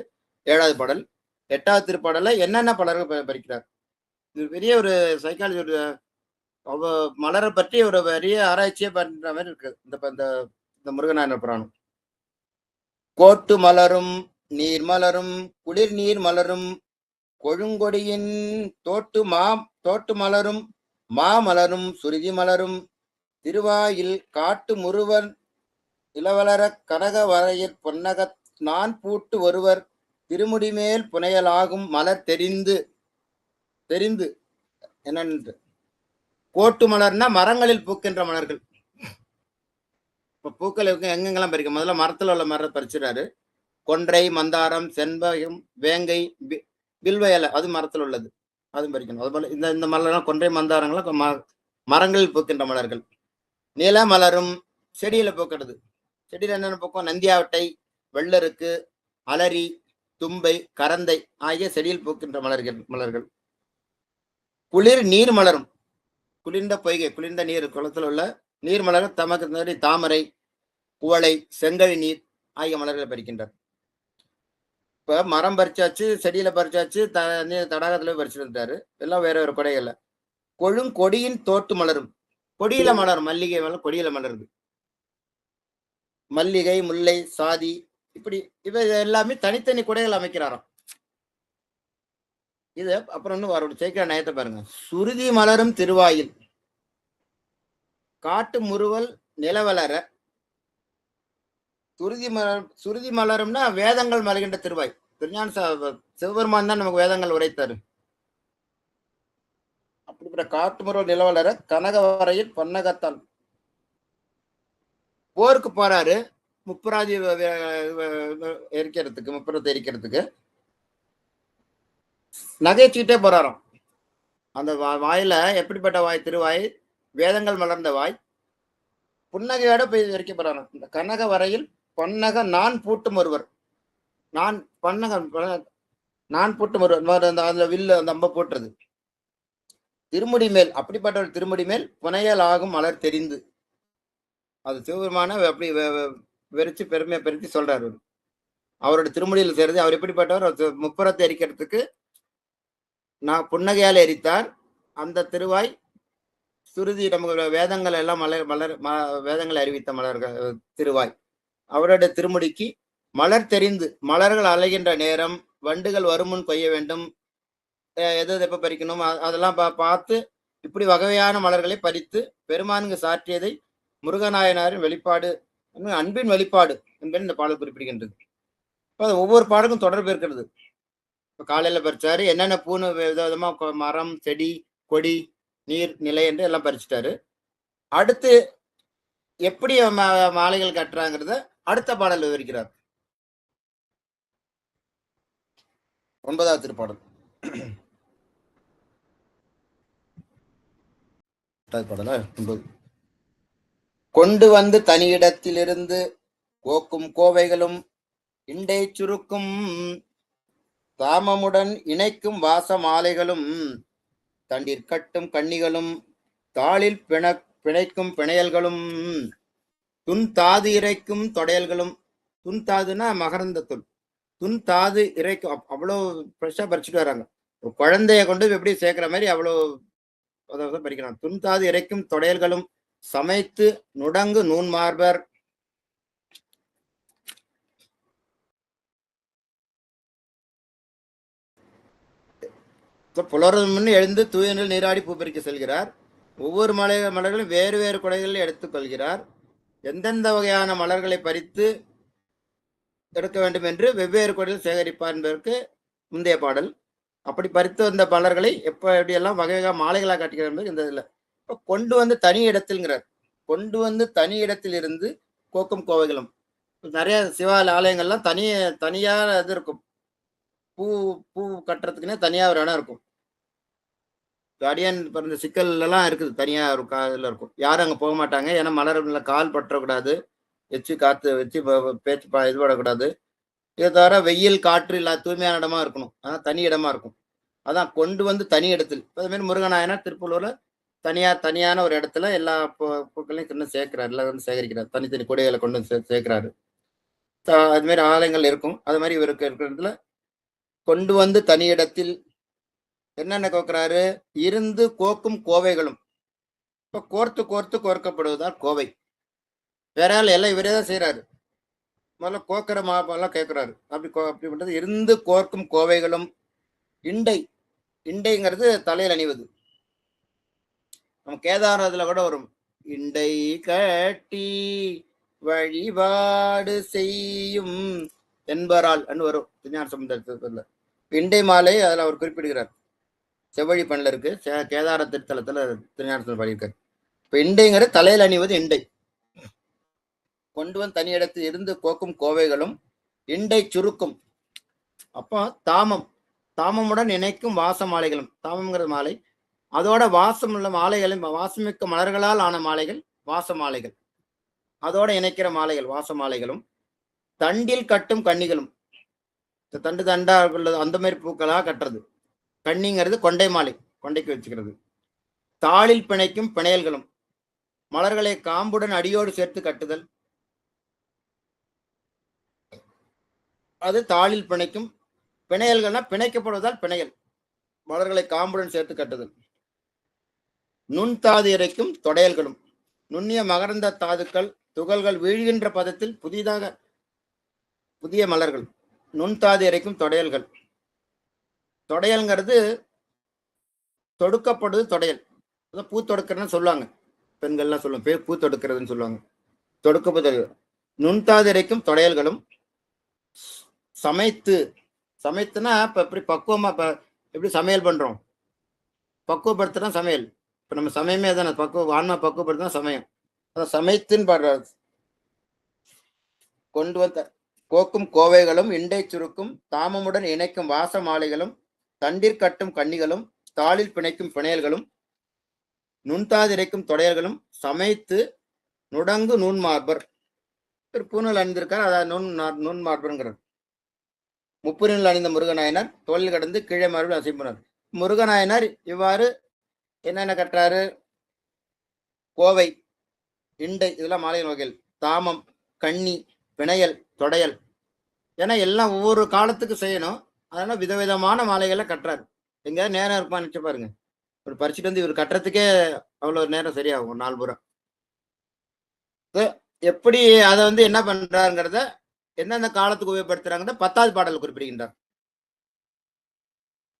7வது பாடல். 8வது திருப்பாடல என்னென்ன மலர்கள் பறிக்கிறார். இது பெரிய ஒரு சைக்காலஜி, ஒரு மலரை பற்றி ஒரு பெரிய ஆராய்ச்சியே பண்ற மாதிரி இருக்கு இந்த முருகநாயனர் புராணம். கோட்டு மலரும் நீர் மலரும் குளிர் நீர் மலரும் கொழுங்கொடியின் தோட்டு மலரும் மாமலரும் சுருதி மலரும் திருவாயில் காட்டு முருவர் இளவலர கனக வரையில் பொன்னக நான் பூட்டு ஒருவர் திருமுடிமேல் புனையலாகும் மலர் தெரிந்து என்னன்னு. கோட்டு மலர்னா மரங்களில் பூக்கின்ற மலர்கள். இப்ப பூக்கள் எங்கெங்கெல்லாம் பறிக்கும், முதல்ல மரத்துல உள்ள மரம் பறிச்சுறாரு. கொன்றை, மந்தாரம், செண்பகம், வேங்கை, வில்வயலை, அது மரத்தில் உள்ளது, அதுவும் பறிக்கணும். அதுபோல இந்த மலர்லாம் கொன்றை மந்தாரங்கள்லாம் மரங்களில் பூக்கின்ற மலர்கள். நில மலரும் செடியில பூக்கிறது. செடியில என்னென்ன பூக்கும்? நந்தியாவட்டை, வெள்ளருக்கு, அலரி, தும்பை, கரந்தை ஆகிய செடியில் பூக்கின்ற மலர்கள். குளிர் நீர் மலரும், குளிர்ந்த பொய்கை, குளிர்ந்த நீர், குளத்தில் உள்ள நீர் மலர்கள் தமக்கு தாமரை, குவளை, செங்கழி நீர் ஆகிய மலர்களை பறிக்கின்றார். இப்ப மரம் பறிச்சாச்சு, செடியில பறிச்சாச்சு, தடாகத்துல பறிச்சுட்டாரு, எல்லாம் வேற வேற கொடைகள்ல. கொடியின் தோட்டு மலரும், கொடியில மலரும், மல்லிகை மலர் கொடியில மலருது. மல்லிகை, முல்லை, சாதி, இப்படி இவை எல்லாமே தனித்தனி கொடைகள் அமைக்கிறாராம். இது அப்புறம் இன்னும் சேர்க்கிற நயத்தை பாருங்க. சுருதி மலரும் திருவாயில் காட்டு முறுவல் நிலவலர. சுருதி மலரும்னா வேதங்கள் மலர்கின்ற திருவாய். திருஞான சிவபெருமான் தான் நமக்கு வேதங்கள் உரைத்தாரு. அப்படிப்பட்ட காட்டு முறுவல் நிலவலர கனக வரையில் பொன்னகத்தான். போருக்கு போறாரு, முப்புராதி எரிக்கிறதுக்கு, முப்புறத்தை எரிக்கிறதுக்கு நகைச்சுட்டே போறாராம். அந்த வாயில எப்படிப்பட்ட வாய்? திருவாய், வேதங்கள் மலர்ந்த வாய், புன்னகையோட போய் வரைக்கப்படுறாங்க. இந்த கனக வரையில் பொன்னக நான் பூட்டும் ஒருவர், நான் பன்னகம் நான் பூட்டும் ஒருவர், அந்த அதுல வில்லு அந்த அம்ப போட்டுறது திருமுடி மேல், அப்படிப்பட்ட ஒரு திருமுடி மேல் புனையல் ஆகும் மலர் தெரிந்து, அது சிவபெருமான அப்படி வெறிச்சு பெருமையை பெருத்தி சொல்றாரு. அவரோட திருமுடியில் சேர்ந்து அவர் எப்படிப்பட்டவர்? முப்புறத்தை எரிக்கிறதுக்கு நான் புன்னகையால் எரித்தார். அந்த திருவாய் சுருதி நமக்கு வேதங்கள் எல்லாம் வேதங்களை அறிவித்த மலர்கள் திருவாய். அவருடைய திருமுடிக்கு மலர் தெரிந்து, மலர்கள் அலைகின்ற நேரம், வண்டுகள் வருமுன் கொய்ய வேண்டும், எது எப்ப பறிக்கணும் அதெல்லாம் பார்த்து இப்படி வகையான மலர்களை பறித்து பெருமானுக்கு சாற்றியதை முருகநாயனாரின் வெளிப்பாடு, அன்பின் வெளிப்பாடு என்பது இந்த பாடல் குறிப்பிடுகின்றது. ஒவ்வொரு பாடலுக்கும் தொடர்பு இருக்கிறது. இப்ப காலையில பறிச்சாரு, என்னென்ன பூன்னு விதவிதமா மரம், செடி, கொடி, நீர், நிலை என்று எல்லாம் பறிச்சுட்டாரு. அடுத்து எப்படி மாலைகள் கட்டுறாங்கிறத அடுத்த பாடல் விவரிக்கிறார். 9வது திருப்பாடல். கொண்டு வந்து தனியிடத்திலிருந்து கோக்கும் கோவைகளும் இண்டை சுருக்கும் தாமமுடன் இணைக்கும் வாச மாலைகளும் தண்டிற்கட்டும் கண்ணிகளும் தாளில் பிணைக்கும் பிணையல்களும் துன்தாது இறைக்கும் தொடையல்களும். துன்தாதுன்னா மகரந்த துள், துன்தாது இறைக்கும். அவ்வளோ ஃப்ரெஷ்ஷா பறிச்சுட்டு வராங்க. குழந்தைய கொண்டு எப்படி சேர்க்கிற மாதிரி அவ்வளோ பறிக்கிறாங்க. துன்தாது இறைக்கும் தொடையல்களும் சமைத்து நுடங்கு நூன் மார்பர். புலரும் முன் எழுந்து தூயனில் நீராடி பூ பறிக்க செல்கிறார். ஒவ்வொரு மலர்களும் வேறு வேறு குடைகளில் எடுத்துக்கொள்கிறார். எந்தெந்த வகையான மலர்களை பறித்து எடுக்க வேண்டும் என்று வெவ்வேறு குடையில் சேகரிப்பார் என்பதற்கு முந்தைய பாடல். அப்படி பறித்து வந்த மலர்களை எப்படியெல்லாம் வகை வகை மாலைகளாக காட்டுகிறார் என்பது இந்த இதில். இப்போ கொண்டு வந்து தனி இடத்தில்ங்கிறார். கொண்டு வந்து தனி இடத்தில் இருந்து கோக்கும் கோவைகளும். நிறைய சிவாலயங்கள்லாம் தனியாக இது இருக்கும். பூ கட்டுறதுக்குன்னே தனியாக ஒரு இடம் இருக்கும். அடியான் பிறந்த சிக்கல் எல்லாம் இருக்குது, தனியா ஒரு இதுல இருக்கும். யாரும் அங்க போக மாட்டாங்க. ஏன்னா மலர்ல கால் பற்றக்கூடாது, வச்சு காத்து வச்சு பேச்சு இது படக்கூடாது. இதை தவிர வெயில் காற்று இல்லாத தூய்மையான இடமா இருக்கணும். அதான் தனி இடமா இருக்கும். அதான் கொண்டு வந்து தனி இடத்தில். அதே மாதிரி முருகநாயனார் திருப்பூர்ல தனியான ஒரு இடத்துல எல்லா பூக்களையும் இன்னும் சேர்க்கிறார், எல்லாரும் சேகரிக்கிறார். தனித்தனி கொடைகளை கொண்டு வந்து சேர்க்கிறாரு. அது மாதிரி ஆலயங்கள் இருக்கும். அது மாதிரி இவருக்கு இருக்கிறதுல கொண்டு வந்து தனி இடத்தில் என்னென்ன கோக்குறாரு? இருந்து கோக்கும் கோவைகளும். இப்ப கோர்த்து கோர்க்கப்படுவதால் கோவை. வேற ஆள் எல்லாம் இவரே தான் செய்யறாரு. முதல்ல கோக்கிற மாப்பெல்லாம் கேட்கிறாரு. அப்படி பண்றது. இருந்து கோர்க்கும் கோவைகளும். இண்டைங்கிறது தலையில் அணிவது. நம்ம கேதாரத்துல கூட வரும். இண்டை கட்டி வழிபாடு செய்யும் என்பரால் வரும் திருஞான சம்பந்தத்துல. இண்டை மாலை அதுல அவர் குறிப்பிடுகிறார். செவ்வழி பண்ணல இருக்கு, கேதார திருத்தலத்துல திருஞானத்தில் பாடியிருக்காரு. இப்ப இண்டைங்கிறது தலையில் அணிவது இண்டை. கொண்டு வந்து தனி இடத்தில் இருந்து கோக்கும் கோவைகளும் இண்டை சுருக்கும். அப்போ தாமமுடன் இணைக்கும் வாச மாலைகளும். தாமம்ங்கிறது மாலை, அதோட வாசம் உள்ள மாலைகளும், வாசமிக்க மலர்களால் ஆன மாலைகள் வாச மாலைகள். அதோட இணைக்கிற மாலைகள் வாச மாலைகளும். தண்டில் கட்டும் கண்ணிகளும். தண்டு தண்டா உள்ளது அந்த மாதிரி பூக்களா கட்டுறது. கண்ணிங்கிறது கொண்டை மாலை, கொண்டைக்கு வச்சுக்கிறது. தாளில் பிணைக்கும் பிணையல்களும். மலர்களை காம்புடன் அடியோடு சேர்த்து கட்டுதல். அது தாளில் பிணைக்கும். பிணையல்கள்னா பிணைக்கப்படுவதால் பிணையல். மலர்களை காம்புடன் சேர்த்து கட்டுதல். நுண்தாது இறைக்கும் தொடையல்களும். நுண்ணிய மகரந்த தாதுக்கள் துகள்கள் வீழ்கின்ற பதத்தில் புதிய மலர்கள். நுண்தாது இறைக்கும் தொடையல்கள். தொடையல்ங்கிறது தொடுக்கப்படுது. தொடையல் பூ தொடுக்கிறதுன்னு சொல்லுவாங்க, பெண்கள்லாம் சொல்லுவாங்க. பூ தொடுக்கிறதுன்னு சொல்லுவாங்க. தொடுக்கப்படுது. நுண்தாது இறைக்கும் தொடையல்களும். சமைத்துனா இப்ப எப்படி பக்குவமா, இப்ப எப்படி சமையல் பண்றோம், பக்குவப்படுத்தினா சமையல். இப்ப நம்ம சமயமே தானே, ஆன்மா பக்குவப்படுத்தினா சமயம். அதான் சமைத்துன்னு பாடுறாரு. கொண்டு வந்த கோக்கும் கோவைகளும் இண்டை சுருக்கும் தாமமுடன் இணைக்கும் வாச மாலைகளும் தண்டிற்கட்டும் கண்ணிகளும் தாளில் பிணைக்கும் பிணையல்களும் நுண்தாதிரைக்கும் தொடையல்களும் சமைத்து நுடங்கு நூன்மார்பர். ஒரு பூணல் அணிந்திருக்கார், அதாவது நூன்மார்பர்ங்கிறார். முப்புரில் அணிந்த முருகநாயனார் தோளில் கடந்து கீழே மறுபடியும் அசைப்புனார். முருகநாயனார் இவ்வாறு என்னென்ன கட்டுறாரு? கோவை, இண்டை, இதெல்லாம் மாலைகள் வகைகள், தாமம், கண்ணி, பிணையல், தொடையல் ஏன்னா எல்லாம் ஒவ்வொரு காலத்துக்கு செய்யணும். அதனால விதவிதமான மாலைகளை கட்டுறாரு. எங்கேயாவது நேரம் இருப்பான்னு நினைச்சு பாருங்க. ஒரு பறிச்சுட்டு வந்து இவர் கட்டுறதுக்கே அவ்வளவு நேரம் சரியாகும், ஒரு நாள் பூரா. எப்படி அதை வந்து என்ன பண்றாருங்கிறத, எந்தெந்த காலத்துக்கு உபயோகப்படுத்துறாங்க 10வது பாடல் குறிப்பிடுகின்றார்.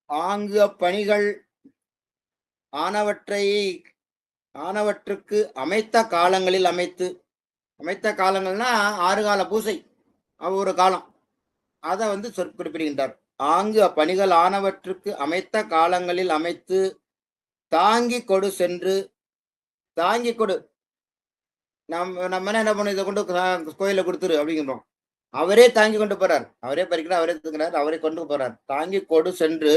ஆங்கு அப்பணிகள் ஆனவற்றுக்கு அமைத்த காலங்களில் அமைத்து, அமைத்த காலங்கள்னா 6 கால பூசை, ஒவ்வொரு காலம் அதை வந்து குறிப்பிடுகின்றார். ஆங்கு அப்பணிகள் ஆனவற்றுக்கு அமைத்த காலங்களில் அமைத்து தாங்கி கொடு சென்று, தாங்கி கொடு, நம்ம என்ன பண்ண, இதை கொண்டு கோயில கொடுத்துரு அப்படிங்கிறோம். அவரே தாங்கி கொண்டு போறார், அவரே பறிக்கிறார், அவரே தூக்குறார், அவரே கொண்டு போறார். தாங்கி கொடு சென்று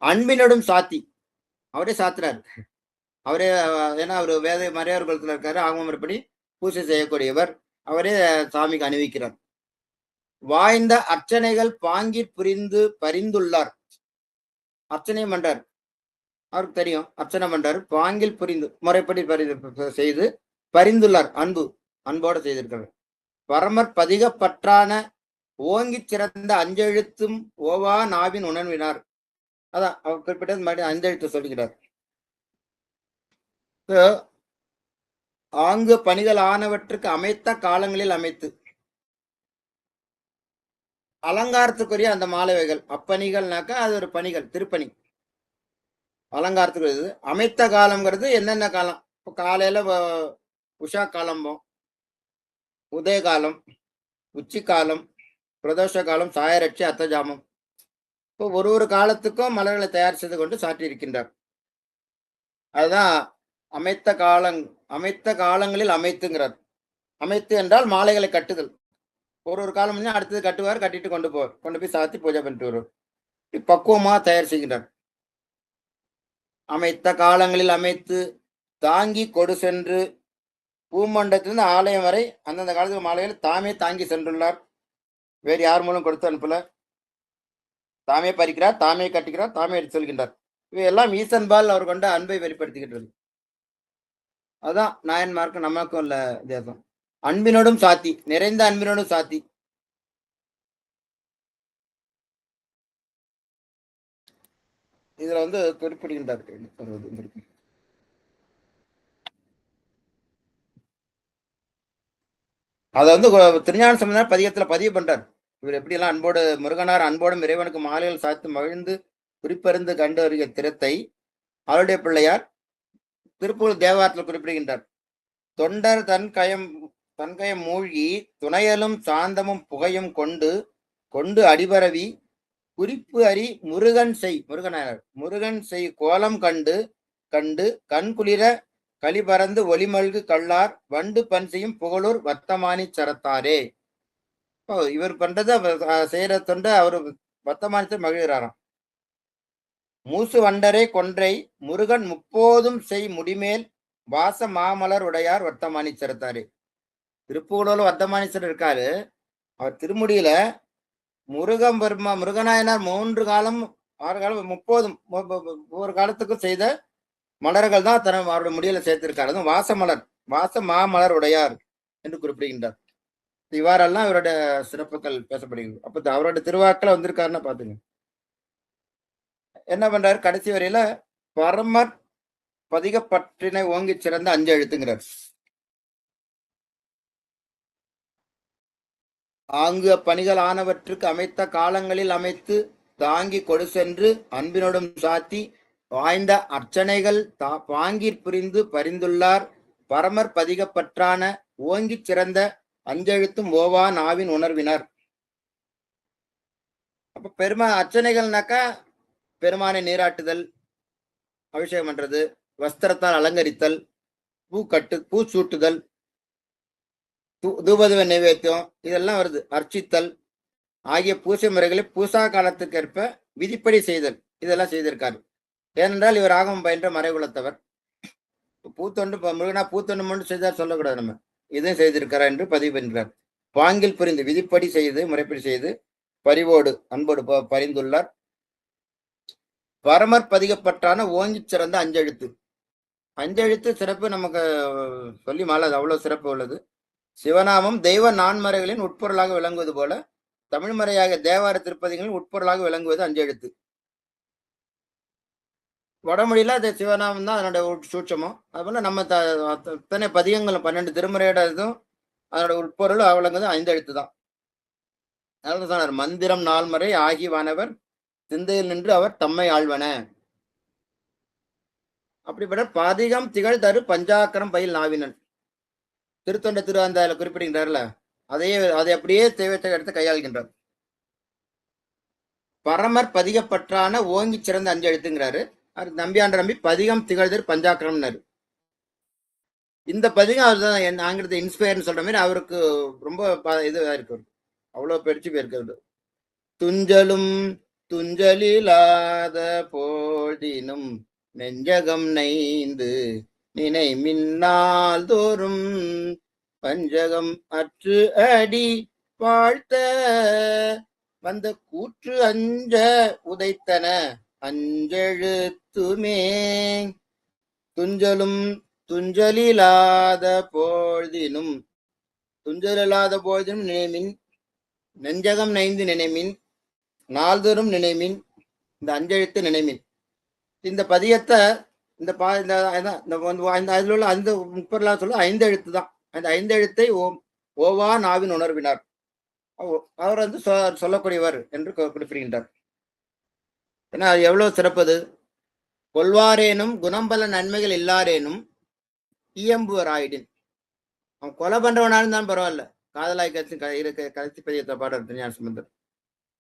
அன்பினோடும் சாத்தி, அவரே சாத்துறாரு. அவரே, ஏன்னா அவர் வேத மறையார் குலத்தில் இருக்காரு, ஆகமப்படி பூஜை செய்யக்கூடியவர். அவரே சாமிக்கு அணிவிக்கிறார். வாய்ந்த அர்ச்சனைகள் பாங்கி புரிந்து பரிந்துள்ளார். அர்ச்சனையும் பண்றார், அவருக்கு தெரியும், அர்ச்சனை பண்றாரு. பாங்கில் புரிந்து முறைப்படி செய்து பரிந்துள்ளார், அன்போடு செய்திருக்கிறார். பரமர் பதிக பற்றான ஓங்கி சிறந்த அஞ்செழுத்தும் ஓவா நாவின் உணர்வினார். அதான் அவர் குறிப்பிட்டது மறுபடியும் அஞ்செழுத்து சொல்லுகிறார். ஆங்கு பணிகள் ஆனவற்றுக்கு அமைத்த காலங்களில் அமைத்து, அலங்காரத்துக்குரிய அந்த மாலைவைகள். அப்பணிகள்னாக்கா அது ஒரு பணிகள், திருப்பணி. அலங்காரத்துக்கு அமைத்த காலம்ங்கிறது என்னென்ன காலம்? இப்போ காலையில உஷா காலம்போம், உதய காலம், உச்சி காலம், பிரதோஷ காலம், சாயரட்சி, அத்தஜாமம். இப்போ ஒரு காலத்துக்கும் மலர்களை தயார் செய்து கொண்டு சாட்டியிருக்கின்றார். அதுதான் அமைத்த காலங்களில் அமைத்துங்கிறார். அமைத்து என்றால் மாலைகளை கட்டுதல். ஒரு காலம் முன்னே அடுத்தது கட்டுவார், கட்டிட்டு கொண்டு போய் சாத்தி பூஜை பண்ணிட்டு வருவார். பக்குவமா தயார் செய்கின்றார். அமைத்த காலங்களில் அமைத்து தாங்கி கொடு சென்று, பூமண்டத்திலிருந்து ஆலயம் வரை அந்தந்த காலத்துக்கு மாலைகள் தாமே தாங்கி சென்றுள்ளார். வேறு யார் மூலம் கொடுத்து அனுப்பல. தாமே பறிக்கிறார், தாமே கட்டிக்கிறார், தாமே எடுத்து செல்கின்றார். இவையெல்லாம் ஈசன்பால் அவர் கொண்ட அன்பை வெளிப்படுத்துகின்றது. அதான் நாயன்மார்க்கும் நமக்கும் உள்ள வித்தியாசம். அன்பினோடும் சாத்தி, நிறைந்த அன்பினோடும் சாத்தி. இதுல வந்து குறிப்பிடுகின்றார். அதை வந்து திருஞான சம்பந்தர் பதிகத்துல பதிவு பண்றார். இவர் எப்படி எல்லாம் அன்போடு, முருகனார் அன்போடும் இறைவனுக்கு மாலைகள் சாத்தி மகிழ்ந்து குறிப்பறிந்து கண்டு வருகிற திறத்தை அவருடைய பிள்ளையார் திருப்பூர் தேவாரத்தில் குறிப்பிடுகின்றார். தொண்டர் தன்கயம் மூழ்கி துணையலும் சாந்தமும் புகையும் கொண்டு அடிபரவி குறிப்பு அறி முருகன் செய் கோலம் கண்டு கண் குளிர களிபறந்து ஒளிமல்கு கள்ளார் வண்டு பன் செய்யும் புகழூர் வர்த்தமானி சரத்தாரே. இவர் பண்றத செய்யற தொண்ட அவரு வர்த்தமானித்து மகிழ்கிறாராம். மூசு வண்டரே கொன்றை முருகன் முப்போதும் செய் முடிமேல் வாச மாமலர் உடையார் வர்த்தமானிச்சரத்தாரே. திருப்பூரில் வர்த்தமானீஸ்வரர் இருக்காரு. அவர் திருமுடியில முருகநாயனார் 3 காலம் 6 காலம் 30 ஒவ்வொரு காலத்துக்கும் செய்த மலர்கள் தான் அவருடைய முடியல சேர்த்திருக்காரு. அதுவும் வாச மாமலர் உடையார் என்று குறிப்பிடுகின்றார். இவ்வாறெல்லாம் இவருடைய சிறப்புகள் பேசப்படுகிறது. அப்ப அவருடைய திருவாக்கள் வந்திருக்காருன்னா பாத்துங்க. என்ன பண்றாரு? கடைசி வரையில பரமர் பதிக பற்றினை ஓங்கி சிறந்த 5 எழுத்துங்கிறார். ஆங்கு அப்பணிகள் ஆனவற்றுக்கு அமைத்த காலங்களில் அமைத்து தாங்கி கொடு சென்று அன்பினோடும் சாத்தி வாய்ந்த அர்ச்சனைகள் பாங்கி புரிந்து பரிந்துள்ளார். பரமர் பதிக பற்றான ஓங்கி சிறந்த 5 எழுத்தும் ஓவா நாவின் உணர்வினர். அப்ப அர்ச்சனைகள்னாக்கா பெருமானை நீராட்டுதல், அபிஷேகம் பண்றது, வஸ்திரத்தால் அலங்கரித்தல், பூ சூட்டுதல், தூபதுவ நைவேத்தியம், இதெல்லாம் வருது. அர்ச்சித்தல் ஆகிய பூசை முறைகளை பூசா காலத்துக்கு ஏற்ப விதிப்படி செய்தல், இதெல்லாம் செய்திருக்காரு. ஏனென்றால் இவர் ஆகமம் பயின்ற மறைகுலத்தவர். பூத்தொண்டு முருகனா பூத்தொண்டு மட்டும் செய்தார் சொல்லக்கூடாது, நம்ம இதையும் செய்திருக்கிறார் என்று பதிவு பண்றார். பாங்கில் புரிந்து விதிப்படி செய்து முறைப்படி செய்து பரிவோடு அன்போடு பரிந்துள்ளார். பரமர் பதிகப்பட்டான ஓங்கி சிறந்த அஞ்செழுத்து. அஞ்செழுத்து சிறப்பு நமக்கு சொல்லி மாலை, அது அவ்வளவு சிறப்பு உள்ளது. சிவநாமம் தெய்வ நான்மறைகளின் உட்பொருளாக விளங்குவது போல தமிழ்மறையாக தேவார திருப்பதிகளின் உட்பொருளாக விளங்குவது அஞ்செழுத்து. வடமொழியில அது சிவநாமம் தான் அதனோட சூட்சமம். அதுபோல நம்ம அத்தனை பதிகங்களும் 12 திருமுறையோட இதுவும் அதனோட உட்பொருள் விளங்குவது ஐந்தெழுத்து தான். அதனால சொன்னார், மந்திரம் நால்மறை ஆகி வானவர் சிந்தையில் நின்று அவர் தம்மை ஆழ்வன. அப்படிப்பட்ட பதிகம் திகழ் தரு பஞ்சாக்கரம் பயில் நாவினன். திருத்தொண்ட திருவாந்தாயில குறிப்பிடுகின்றார்ல, அதை அப்படியே தேவையற்ற எடுத்து கையாள்கின்றார். பரமர் பதிகப்பற்றான ஓங்கி சிறந்த அஞ்செழுத்துங்கிறாரு. அது நம்பியாண்ட நம்பி பதிகம் திகழ்தர் பஞ்சாக்கரம்னாரு. இந்த பதிகம் அவர் தான் நாங்கிறது இன்ஸ்பயர்னு சொல்ற மாதிரி அவருக்கு ரொம்ப இதுவா இருக்கு, அவ்வளவு பெருச்சு போயிருக்கிறது. துஞ்சலும் துஞ்சலிலாத போதினும் நெஞ்சகம் நைந்து நினை மின்னால் தோறும் பஞ்சகம் அற்று அடி வாழ்த்த வந்த கூற்று அஞ்ச உதைத்தன அஞ்செழுத்துமே. துஞ்சலும் துஞ்சலில்லாத பொழுதினும் துஞ்சலில்லாத பொழுதினும் நினைமின் நெஞ்சகம் நைந்து நினைமின் நாள்தோறும் நினைமின் இந்த அஞ்செழுத்து நினைமின். இந்த பதியத்தை இந்த அதில் உள்ள அந்த முப்பொருளாக சொல்ல 5 எழுத்து தான். அந்த 5 எழுத்தை ஓவா நாவின் உணர்வினார். அவர் வந்து சொல்லக்கூடியவர் என்று குறிப்பிடுகின்றார். ஏன்னா அது எவ்வளவு சிறப்பது. கொல்வாரேனும் குணம்பல நன்மைகள் இல்லாரேனும் இயம்புவர் ஆயிடின். அவன் கொலை பண்றவனாலும் தான் பரவாயில்ல, காதலாய் கட்சி பதியத்தை பாடுற ஞான சம்பந்தர்.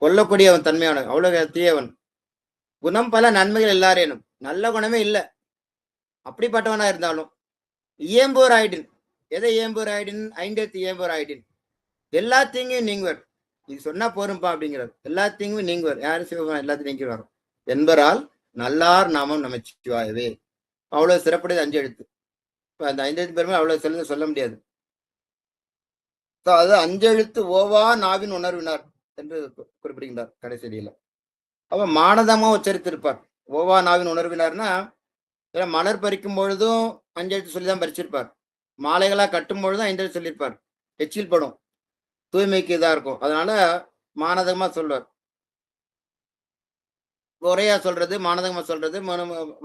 கொல்லக்கூடிய அவன் தன்மையான அவ்வளவு தீயவன். குணம் பல நன்மைகள் எல்லாரேனும், நல்ல குணமே இல்லை, அப்படிப்பட்டவனா இருந்தாலும் இயம்புவர் ஆயிடின். எதை இயம்புவர் ஆயிடின்? 5 எழுத்து இயம்புவர் ஆயிடின். எல்லா தீங்கையும் நீங்குவர். இது சொன்னா போரும்பா அப்படிங்கிறார். எல்லா தீங்கும் நீங்குவர். யாரும் சிவபெருமான் எல்லாத்தையும் நீங்கி வரும் என்பரால் நல்லார் நாமம் நமச்சிவாயவே. அவ்வளவு சிறப்புடையது 5 எழுத்து. இப்ப அந்த 5 எழுத்து பெருமை அவ்வளவு சிறந்து சொல்ல முடியாது. அது 5 எழுத்து ஓவா நாவின் உணர்வினார் என்று குறிப்பிடுகின்றார் கடைசியில. அவ மானதமா உச்சரித்திருப்பார். ஓவா நாவின் உணர்வினார்னா மலர் பறிக்கும் பொழுதும் 5 எழுத்து சொல்லிதான் பறிச்சிருப்பார். மாலைகளா கட்டும் பொழுதும் 5 எழுத்து சொல்லியிருப்பார். எச்சில் படும், தூய்மைக்கு இதா இருக்கும். அதனால மானதமா சொல்வார். உரையா சொல்றது, மானதமா சொல்றது,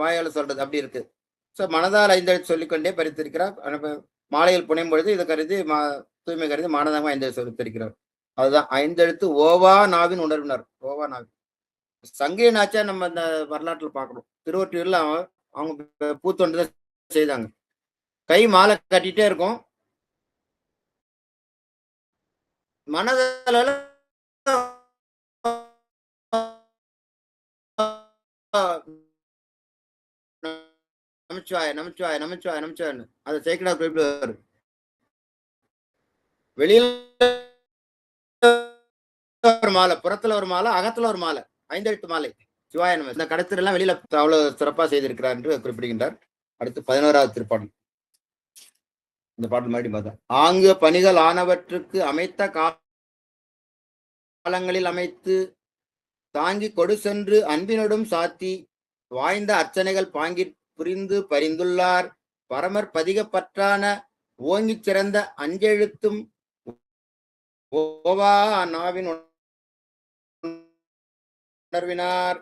வாயால சொல்றது அப்படி இருக்கு. சோ மனதால் 5 எழுத்து சொல்லிக்கொண்டே பறித்திருக்கிறார். மாலையில் புனையும் பொழுது இதை கருதி தூய்மை கருதி மானதமா 5 எழுத்து சொல்லித்திருக்கிறார். அதுதான் 5 எழுத்து ஓவா நாவின் உணர்வினார். ஓவா நாவின் சங்கிலி நாச்சா நம்ம இந்த வரலாற்றுல பார்க்கணும். திருவொற்றியூர்ல அவங்க பூத்தொண்டு செய்தாங்க. கை மாலை கட்டிட்டே இருக்கும். மனதளவுல நமச்சிவாய நமச்சிவாய நமச்சிவாய நமச்சிவாயன்னு அதை சேக்கடா குறிப்பிடுவார். வெளியில ஒரு மாலை, புறத்துல ஒரு மாலை, அகத்துல ஒரு மாலை, 5 எழுத்து மாலை சிவாய நம. இந்த கடத்தல் எல்லாம் வெளியில அவ்வளவு சிறப்பா செய்திருக்கிறார் என்று குறிப்பிடுகின்றார். அடுத்து 11வது திருப்பாடல். இந்த பாடல் மறுபடியும் பார்த்தா, ஆங்கு பணிகள் ஆனவற்றுக்கு அமைத்த காலங்களில் அமைத்து தாங்கி கொடு சென்று அன்பினோடும் சாத்தி வாய்ந்த அர்ச்சனைகள் பாங்கி புரிந்து பரிந்துள்ளார். பரமர் பதிகப்பற்றான ஓங்கி சிறந்த அஞ்செழுத்தும் ஓவா நாவின் உணர்வினார்.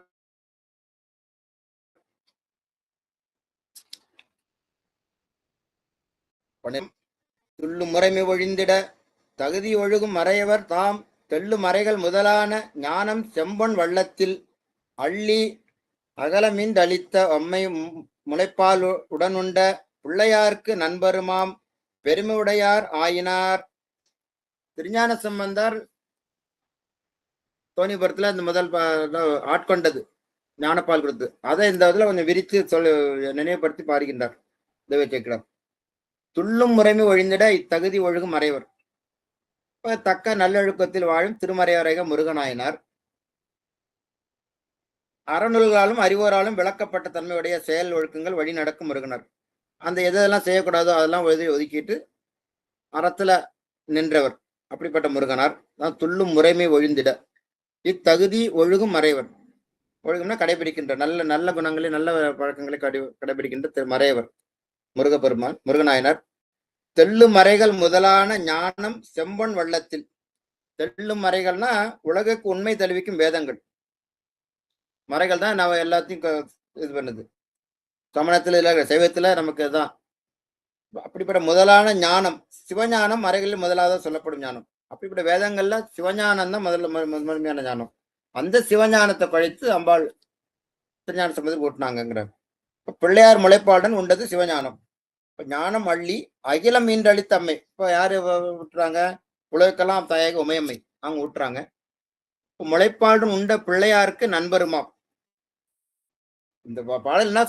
துள்ளு முறைமை ஒழிந்திட தகுதி ஒழுகும் மறையவர் தாம் தெள்ளு மறைகள் முதலான ஞானம் செம்பொன் வள்ளத்தில் அள்ளி அகலமின் அளித்த அம்மை முளைப்பால் உடனுண்ட பிள்ளையார்க்கு நண்பருமாம் பெருமையுடையார் ஆயினார். திருஞான சம்பந்தர் தோணிபுரத்துல இந்த முதல் ஆட்கொண்டது ஞானப்பால் கொடுத்து, அதை இந்த இதுல கொஞ்சம் விரித்து நினைவுபடுத்தி பாருகின்றார் தேவ சேக்கிழார். துள்ளும் முறைமை ஒழிந்திட இத்தகுதி ஒழுகும் மறைவர். தக்க நல்லொழுக்கத்தில் வாழும் திருமறையவரைக முருகனாயினார். அறநூல்களாலும் அறிவோராலும் விளக்கப்பட்ட தன்மையுடைய செயல் ஒழுக்கங்கள் வழி நடக்கும் முருகனர். அந்த எதெல்லாம் செய்யக்கூடாதோ அதெல்லாம் ஒதுக்கிட்டு அறத்துல நின்றவர். அப்படிப்பட்ட முருகனார் தான் துள்ளும் முறைமை ஒழிந்திட இத்தகுதி ஒழுகும் மறைவர். ஒழுகும்னா கடைபிடிக்கின்ற நல்ல நல்ல குணங்களை நல்ல பழக்கங்களை கடைபிடிக்கின்ற மறையவர் முருகப்பெருமான் முருகநாயனார். தெள்ளும் மறைகள் முதலான ஞானம் செம்பொன் வள்ளத்தில். தெள்ளும் மறைகள்னா உலகுக்கு உண்மை தெளிவிக்கும் வேதங்கள். மறைகள் தான் நம்ம எல்லாத்தையும் இது பண்ணுது. சமணத்துல இல்ல சைவத்துல நமக்கு தான் அப்படிப்பட்ட முதலான ஞானம் சிவஞானம் மறைகளில் முதலாவது சொல்லப்படும் ஞானம். அப்படிப்பட்ட வேதங்கள்ல சிவஞானம் தான் முதன்மையான ஞானம். அந்த சிவஞானத்தை பழித்து அம்பாள் திருஞான சம்பந்தர் கூட்டினாங்கிறார். பிள்ளையார் முளைப்பாடன் உண்டது சிவஞானம். ஞானம் அள்ளி அகிலம் மீண்டளித்த அம்மை. இப்ப யாரு விட்டுறாங்க? உலகெல்லாம் தாயாக உமையம்மை அவங்க விட்டுறாங்க. முளைப்பாடும் உண்ட பிள்ளையாருக்கு நண்பருமாம். இந்த பாடல் என்ன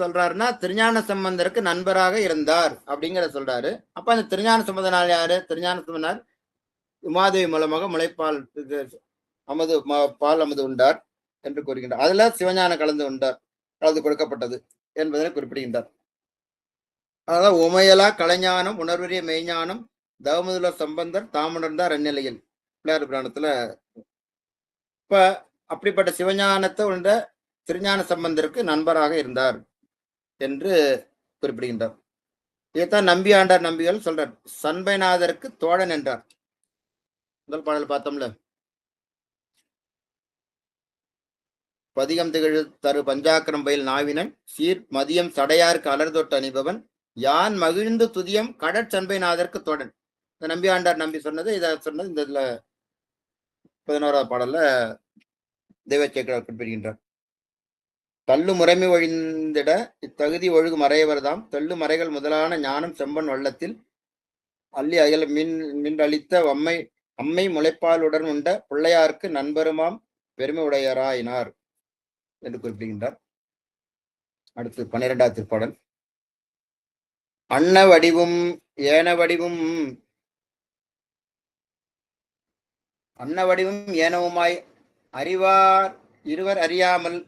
சொல்றாருன்னா திருஞான சம்பந்தருக்கு நண்பராக இருந்தார் அப்படிங்கிற சொல்றாரு. அப்ப அந்த திருஞான சம்பந்தனார் யாரு? திருஞான சம்பந்தனார் உமாதேவி மூலமாக முளைப்பால் அமது பால் அமது உண்டார் என்று கூறுகின்றார். அதுல சிவஞானம் கலந்து கொடுக்கப்பட்டது என்பதனை குறிப்பிடுகின்றார். அதாவது உமையலா கலைஞானம் உணர்வறிய மெய்ஞானம் தவமுதுல சம்பந்தர் தாமுணர்ந்தார் அந்நிலையில் பிள்ளையார் புராணத்துல. இப்ப அப்படிப்பட்ட சிவஞானத்தை உண்ட திருஞான சம்பந்தருக்கு நண்பராக இருந்தார் என்று குறிப்பிடுகின்றார். இதைத்தான் நம்பி ஆண்டார் நம்பிகள் சொல்றார். சண்பைநாதருக்கு தோழன் என்றார். முதல் பாடல் பார்த்தோம்ல. பதிகம் திகழ் தரு பஞ்சாக்கரம் பயில் நாவினன் சீர் மதியம் சடையாருக்கு அலர்தொட்டு அணிபவன் யான் மகிழ்ந்து துதியம் கடற்சண்பைநாதருக்கு தோழன். இந்த நம்பி ஆண்டார் நம்பி சொன்னது இதை சொன்னது இந்த இதுல 11வது பாடல்ல தெய்வச்சேக்கரார் குறிப்பிடுகின்றார். தள்ளு முறைமை ஒழிந்திட இத்தகுதி ஒழுகு மறையவர்தாம் தெள்ளு மறைகள் முதலான ஞானம் செம்பன் வள்ளத்தில் அள்ளி அயல் மின்றளித்த அம்மை முளைப்பாலுடன் உண்ட பிள்ளையாருக்கு நண்பருமாம் பெருமை உடையராயினார் என்று குறிப்பிடுகின்றார். அடுத்து 12வது திருப்பாடல். அன்ன வடிவும் ஏன வடிவும் அன்ன வடிவும் ஏனவுமாய் அறிவார் இருவர் அறியாமல்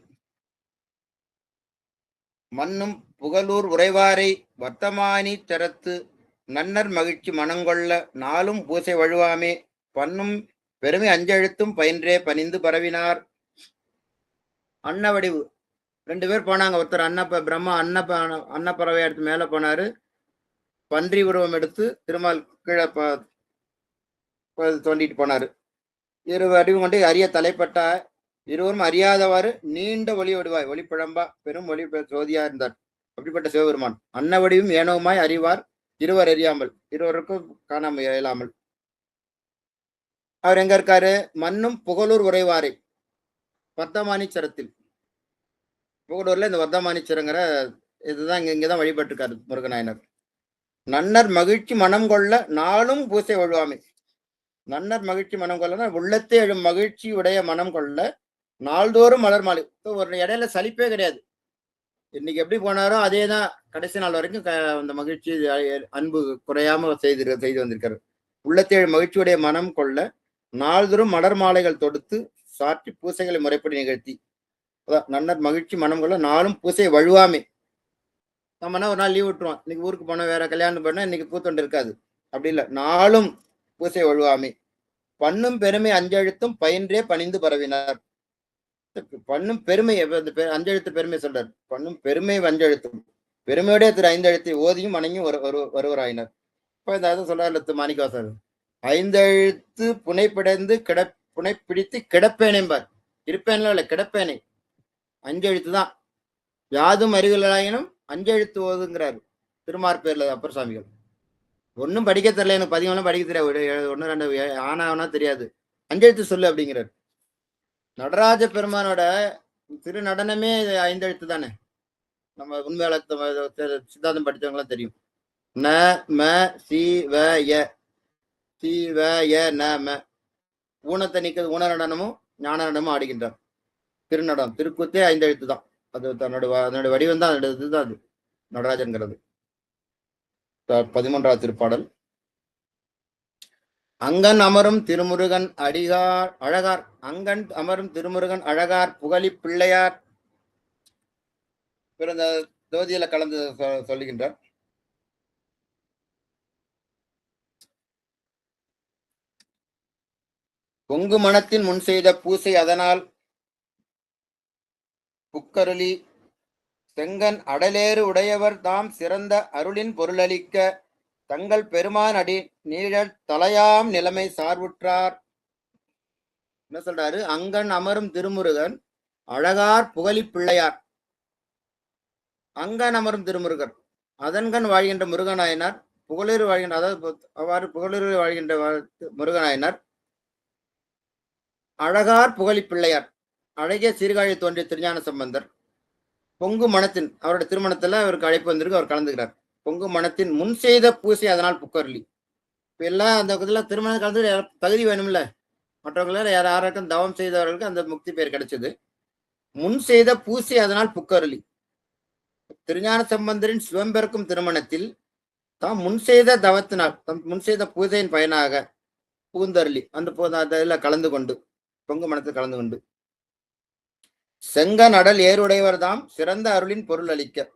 மண்ணும் புகழூர் உறைவாரை வர்த்தமானி தரத்து நன்னர் மகிழ்ச்சி மனங்கொள்ள நாளும் பூசை வழுவாமே பண்ணும் பெருமை அஞ்செழுத்தும் பயின்றே பணிந்து பரவினார். அன்ன வடிவு 2 பேர் போனாங்க. ஒருத்தர் பிரம்மா அன்னப்பறவை எடுத்து மேல போனாரு. பன்றி உருவம் எடுத்து திருமால் கீழே தோண்டிட்டு போனாரு. 2 வடிவம் கொண்டு அரிய தலைப்பட்ட இருவரும் அறியாதவாறு நீண்ட ஒளி வடிவாய் ஒளிப்பிழம்பா பெரும் ஒளி ஜோதியா இருந்தார். அப்படிப்பட்ட சிவபெருமான் அன்ன வடிவும் ஏனவுமாய் அறிவார் இருவர் அறியாமல் இருவருக்கும் காணாம இயலாமல். அவர் எங்க இருக்காரு? மண்ணும் புகழூர் உறைவாரை வர்த்தமானிச்சரத்தில். புகழூர்ல இந்த வர்த்தமானிச்சரங்கிற இதுதான் இங்கதான் வழிபட்டு இருக்காரு முருகநாயனர். நன்னர் மகிழ்ச்சி மனம் கொள்ள நாளும் பூசை வழுவாமை. நன்னர் மகிழ்ச்சி மனம் கொள்ளனா உள்ளத்தே எழும் மகிழ்ச்சி உடைய மனம் கொள்ள நாள்தோறும் மலர் மாலை. ஒரு இடையில சலிப்பே கிடையாது. இன்னைக்கு எப்படி போனாரோ அதே தான் கடைசி நாள் வரைக்கும் அந்த மகிழ்ச்சி அன்பு குறையாம செய்து வந்திருக்காரு. உள்ளத்தே எழும் மகிழ்ச்சியுடைய மனம் கொள்ள நாள்தோறும் மலர் மாலைகள் தொடுத்து சாற்றி பூசைகளை முறைப்படி நிகழ்த்தி. அதான் நன்னர் மகிழ்ச்சி மனம் கொள்ள நாளும் பூசை வழுவாமே. நம்மனா ஒரு நாள் லீவ் விட்டுருவோம். இன்னைக்கு ஊருக்கு போனா வேற கல்யாணம் பண்ணா இன்னைக்கு பூத்தொண்டு இருக்காது. அப்படி இல்லை, நாளும் பூசை வழுவாமே பண்ணும் பெருமை அஞ்செழுத்தும் பயின்றே பணிந்து பரவினார். பண்ணும் பெருமை அஞ்செழுத்து பெருமை சொல்றார். பண்ணும் பெருமை அஞ்செழுத்தும் பெருமையுடைய 5 எழுத்தை ஓதியும் வணங்கியும் வருவராயினார். இப்ப இந்த சொல்றாரு மாணிக்கவாசர். 5 எழுத்து புனைப்பிடைந்து புனை பிடித்து கிடப்பேனேம்பார். இருப்பேன்ல இல்லை, கிடப்பேனே 5 எழுத்து தான். யாதும் அறிவுகளாயினும் 5 எழுத்து ஓதுங்கிறாரு திருமார்பேர்ல அப்பர் சுவாமிகள். ஒன்னும் படிக்க தெரியல, எனக்கு பதிகம்லாம் படிக்க தெரியாது, 1 2 ஆனா தெரியாது, 5 எழுத்து சொல்லு அப்படிங்கிறார். நடராஜ பெருமானோட திரு நடனமே 5 எழுத்து தானே. நம்ம உண்மையாள சித்தாந்தம் படித்தவங்களாம் தெரியும். ந ம சி வ ய சி வ ய ந ம. ஊனத்தை நீக்கிறது ஊன நடனமும் ஞான நடனமும் ஆடுகின்றார். திருநடம் திருக்கூத்தே 5 எழுத்து தான். அது அதனுடைய வடிவம் தான், இதுதான் அது நடராஜன்கிறது. 13வது திருப்பாடல். அங்கன் அமரும் திருமுருகன் அடிகார் அழகார், அங்கன் அமரும் திருமுருகன் அழகார் புகழி பிள்ளையார் பிறந்த ஜோதியில கலந்து சொல்லுகின்றார். பொங்கு மனத்தின் முன் செய்த பூசை அதனால் புக்கருளி, செங்கன் அடலேறு உடையவர் தாம் சிறந்த அருளின் பொருளளிக்க தங்கள் பெருமான் அடி நீழல் தலையாம் நிலைமை சார்வுற்றார். என்ன சொல்றாரு? அங்கன் அமரும் திருமுருகன் அழகார் புகழி பிள்ளையார். அங்கன் அமரும் திருமுருகன், அதன்கண் வாழ்கின்ற முருகனாயினார், புகழூர் வாழ்கின்ற, அதாவது அவ்வாறு புகழூர் வாழ்கின்ற முருகனாயினார். அழகார் புகழி பிள்ளையார், அழகிய சீர்காழி தோன்றிய திருஞான சம்பந்தர். பொங்கு மனத்தின், அவருடைய திருமணத்துல அவருக்கு அழைப்பு வந்திருக்கு, அவர் கலந்துக்கிறார். பொங்கு மனத்தின் முன் செய்த பூசை அதனால் புக்கருளி. இப்ப எல்லாம் அந்த இதெல்லாம் திருமணம் கலந்து தகுதி வேணும்ல, மற்றவர்கள யாராருக்கும் தவம் செய்தவர்களுக்கு அந்த முக்தி பெயர் கிடைச்சது. முன் செய்த பூசை அதனால் புக்கருளி. திருஞான சம்பந்தரின் சிவம்பெருக்கும் திருமணத்தில் தாம் முன் செய்த தவத்தினால், தம் முன் செய்த பூஜையின் பயனாக புகுந்தருளி அந்த இதில் கலந்து கொண்டு, பொங்கு மனத்தில் கலந்து கொண்டு, செங்கன் அடல் ஏறுடையவர் தாம் சிறந்த அருளின் பொருள் அளிக்க.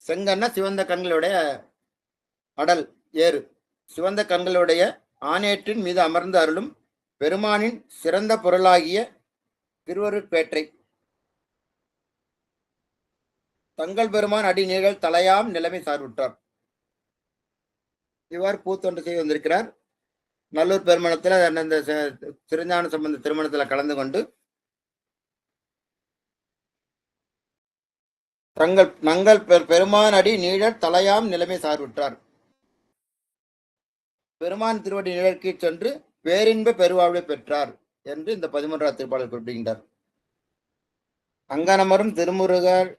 செங்கன்னா சிவந்த கண்களுடைய அடல் ஏறு, சிவந்த கண்களுடைய ஆணேற்றின் மீது அமர்ந்து அருளும் பெருமானின் சிறந்த பொருளாகிய திருவருட்பேற்றை தங்கள் பெருமான் அடி நீழல் தலையாம் நிலைமை சார்வுற்றார். இவ்வாறு பூத்தொன்று செய்து வந்திருக்கிறார். நல்லூர் பெருமணத்துல அந்த திருஞான சம்பந்த திருமணத்துல கலந்து கொண்டு நங்கள் பெருமான் அடி நீழல் தலையாம் நிலைமை சார்வுற்றார். பெருமான் திருவடி நிழற்கீ சென்று பேரின்ப பெருவாழ்வை பெற்றார் என்று இந்த 13ஆம் திருப்பாடல் குறிப்பிடுகின்றார். அங்கனமரும் திருமுருகர்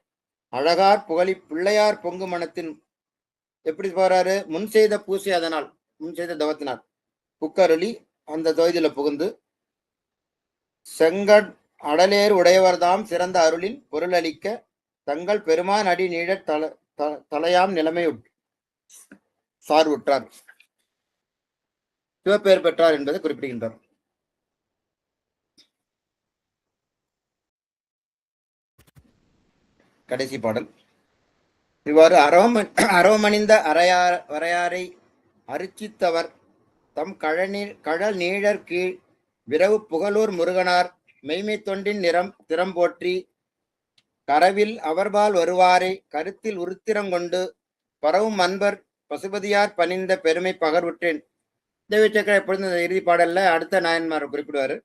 அழகார் புகழி பிள்ளையார் பொங்கு மனத்தின் எப்படி போறாரு? முன் செய்த பூசை அதனால், முன் செய்த தவத்தினால் புக்கருளி அந்த தொகுதியில புகுந்து, செங்கட் அடலேறு உடையவர் தாம் சிறந்த அருளின் பொருள் அளிக்க தங்கள் பெருமான் அடி நீழ தலையாம் நிலைமை சார்வுற்றார், சிவப்பெயர் பெற்றார் என்பதை குறிப்பிடுகின்றார். கடைசி பாடல். இவ்வாறு அரவமணிந்த வரையாரை அரிச்சித்தவர் தம் கழல் நீழற் கீழ் விரவு புகழூர் முருகனார் மெய்மை தொண்டின் திறம் போற்றி கரவில் அவர்பால் வருவாரை கருத்தில் உருத்திரங்கொண்டு பரவும் அன்பர் பசுபதியார் பணிந்த பெருமை பகர்வுற்றேன். தேவிச்சக்கர எப்பொழுது இந்த இறுதி பாடல்ல அடுத்த நாயன்மாரை குறிப்பிடுவாரு.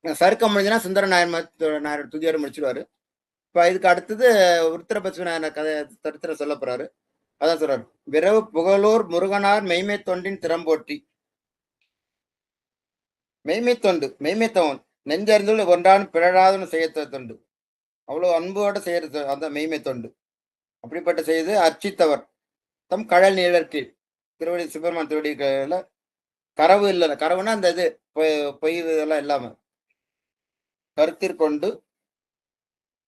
சருக்கம் முடிஞ்சுன்னா சுந்தர நாயன்மார் துதியோடு முடிச்சிடுவாரு. இப்ப இதுக்கு அடுத்தது உருத்திர பசுநாயன கதை சரித்திரம் சொல்ல போறாரு. அதான் சொல்றாரு, விரவு புகழூர் முருகனார் மெய்மை தொண்டின் திறம் போற்றி. மெய்மை தொண்டு, மெய்மைத்தவன் நெஞ்சறிந்துள்ள ஒன்றான் பிழறாதுன்னு செய்ய தொண்டு, அவ்வளவு அன்போட செய்யறது அந்த மெய்மை தொண்டு. அப்படிப்பட்ட செய்து அர்ச்சித்தவர் தம் கழல் நீழற்கீழ் திருவடி சுப்பிரமணிய திருவடிகள கரவு இல்லை, கரவுன்னா அந்த இது பொய் இதெல்லாம் இல்லாம கருத்திற்கொண்டு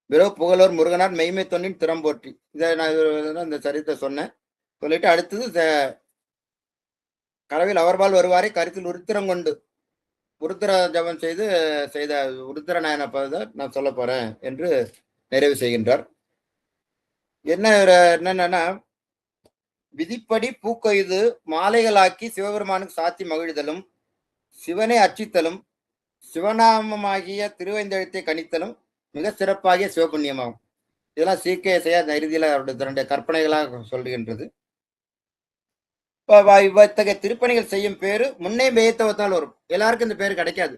விரவு புகழோர் முருகனார் மெய்மை தொண்டின் திறம் போற்றி. இதை நான் இந்த சரித்தை சொன்னேன். சொல்லிட்டு அடுத்தது கரவில் அவர்பால் வருவாரை கருத்தில் உருத்திரம் கொண்டு உருத்திர ஜபம் செய்த உருத்திர நாயன நான் சொல்ல போறேன் என்று நிறைவு செய்கின்றார். என்னன்னா, விதிப்படி பூக்கொய்து மாலைகளாக்கி சிவபெருமானுக்கு சாத்தி மகிழ்தலும், சிவனை அர்ச்சித்தலும், சிவநாமமாகிய திருவைந்தெழுத்தை கணித்தலும் மிக சிறப்பாகிய சிவபுண்ணியமாகும். இதெல்லாம் சீக்கிய அந்த இறுதியில அவருடைய தன்னுடைய கற்பனைகளாக சொல்லுகின்றது. இத்தகைய திருப்பணிகள் செய்யும் பேரு முன்னே மேய்த்தவத்தால் வரும். எல்லாருக்கும் இந்த பேரு கிடைக்காது.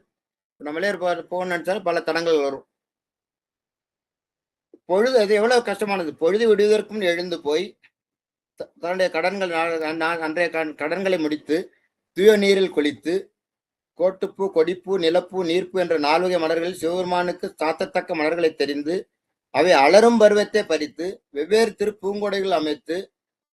நம்மளே போகணும்னு நினைச்சாலும் பல தடங்கள் வரும். பொழுது அது எவ்வளவு கஷ்டமானது. பொழுது விடுவதற்கும் எழுந்து போய் தன்னுடைய அன்றைய கடன்களை முடித்து தூய நீரில் குளித்து கோட்டுப்பூ, கொடிப்பூ, நிலப்பூ, நீர்ப்பூ என்ற 4 வகை மலர்களில் சிவபெருமானுக்கு சாத்தத்தக்க மலர்களை தெரிந்து அவை அலரும் பருவத்தை பறித்து வெவ்வேறு திருப்பூங்கொடைகள் அமைத்து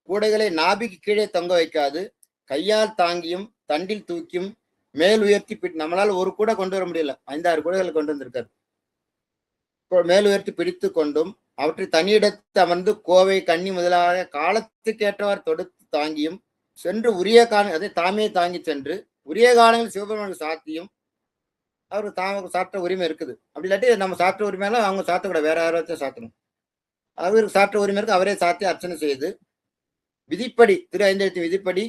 கூடைகளை நாபிக்கு கீழே தொங்க வைக்காது கையால் தாங்கியும் தண்டில் தூக்கியும் மேல் உயர்த்தி நம்மளால ஒரு கூட கொண்டு வர முடியல, 5-6 கூடைகளை கொண்டு வந்திருக்காரு. மேல் உயர்த்தி பிடித்து கொண்டும் அவற்றை தனியிடத்து அமர்ந்து கோவை கன்னி முதலாக காலத்துக்கேற்றவாறு தொடுத்து தாங்கியும் சென்று உரிய காலம் அதை தாமே தாங்கி சென்று உரிய காலங்களில் சிவபெருமானுக்கு சாத்தியும் அவருக்கு தாமக்கு சாப்பிட்ட உரிமை இருக்குது. அப்படி இல்லாட்டி நம்ம சாப்பிட்ட உரிமையெல்லாம் அவங்க சாப்பிடக்கூடாது, வேற யாராச்சும் சாப்பிடணும். அவருக்கு சாப்பிட்ட உரிமை இருக்கு, அவரே சாத்தி அர்ச்சனை செய்து விதிப்படி திரு ஐந்தெழுத்து விதிப்படி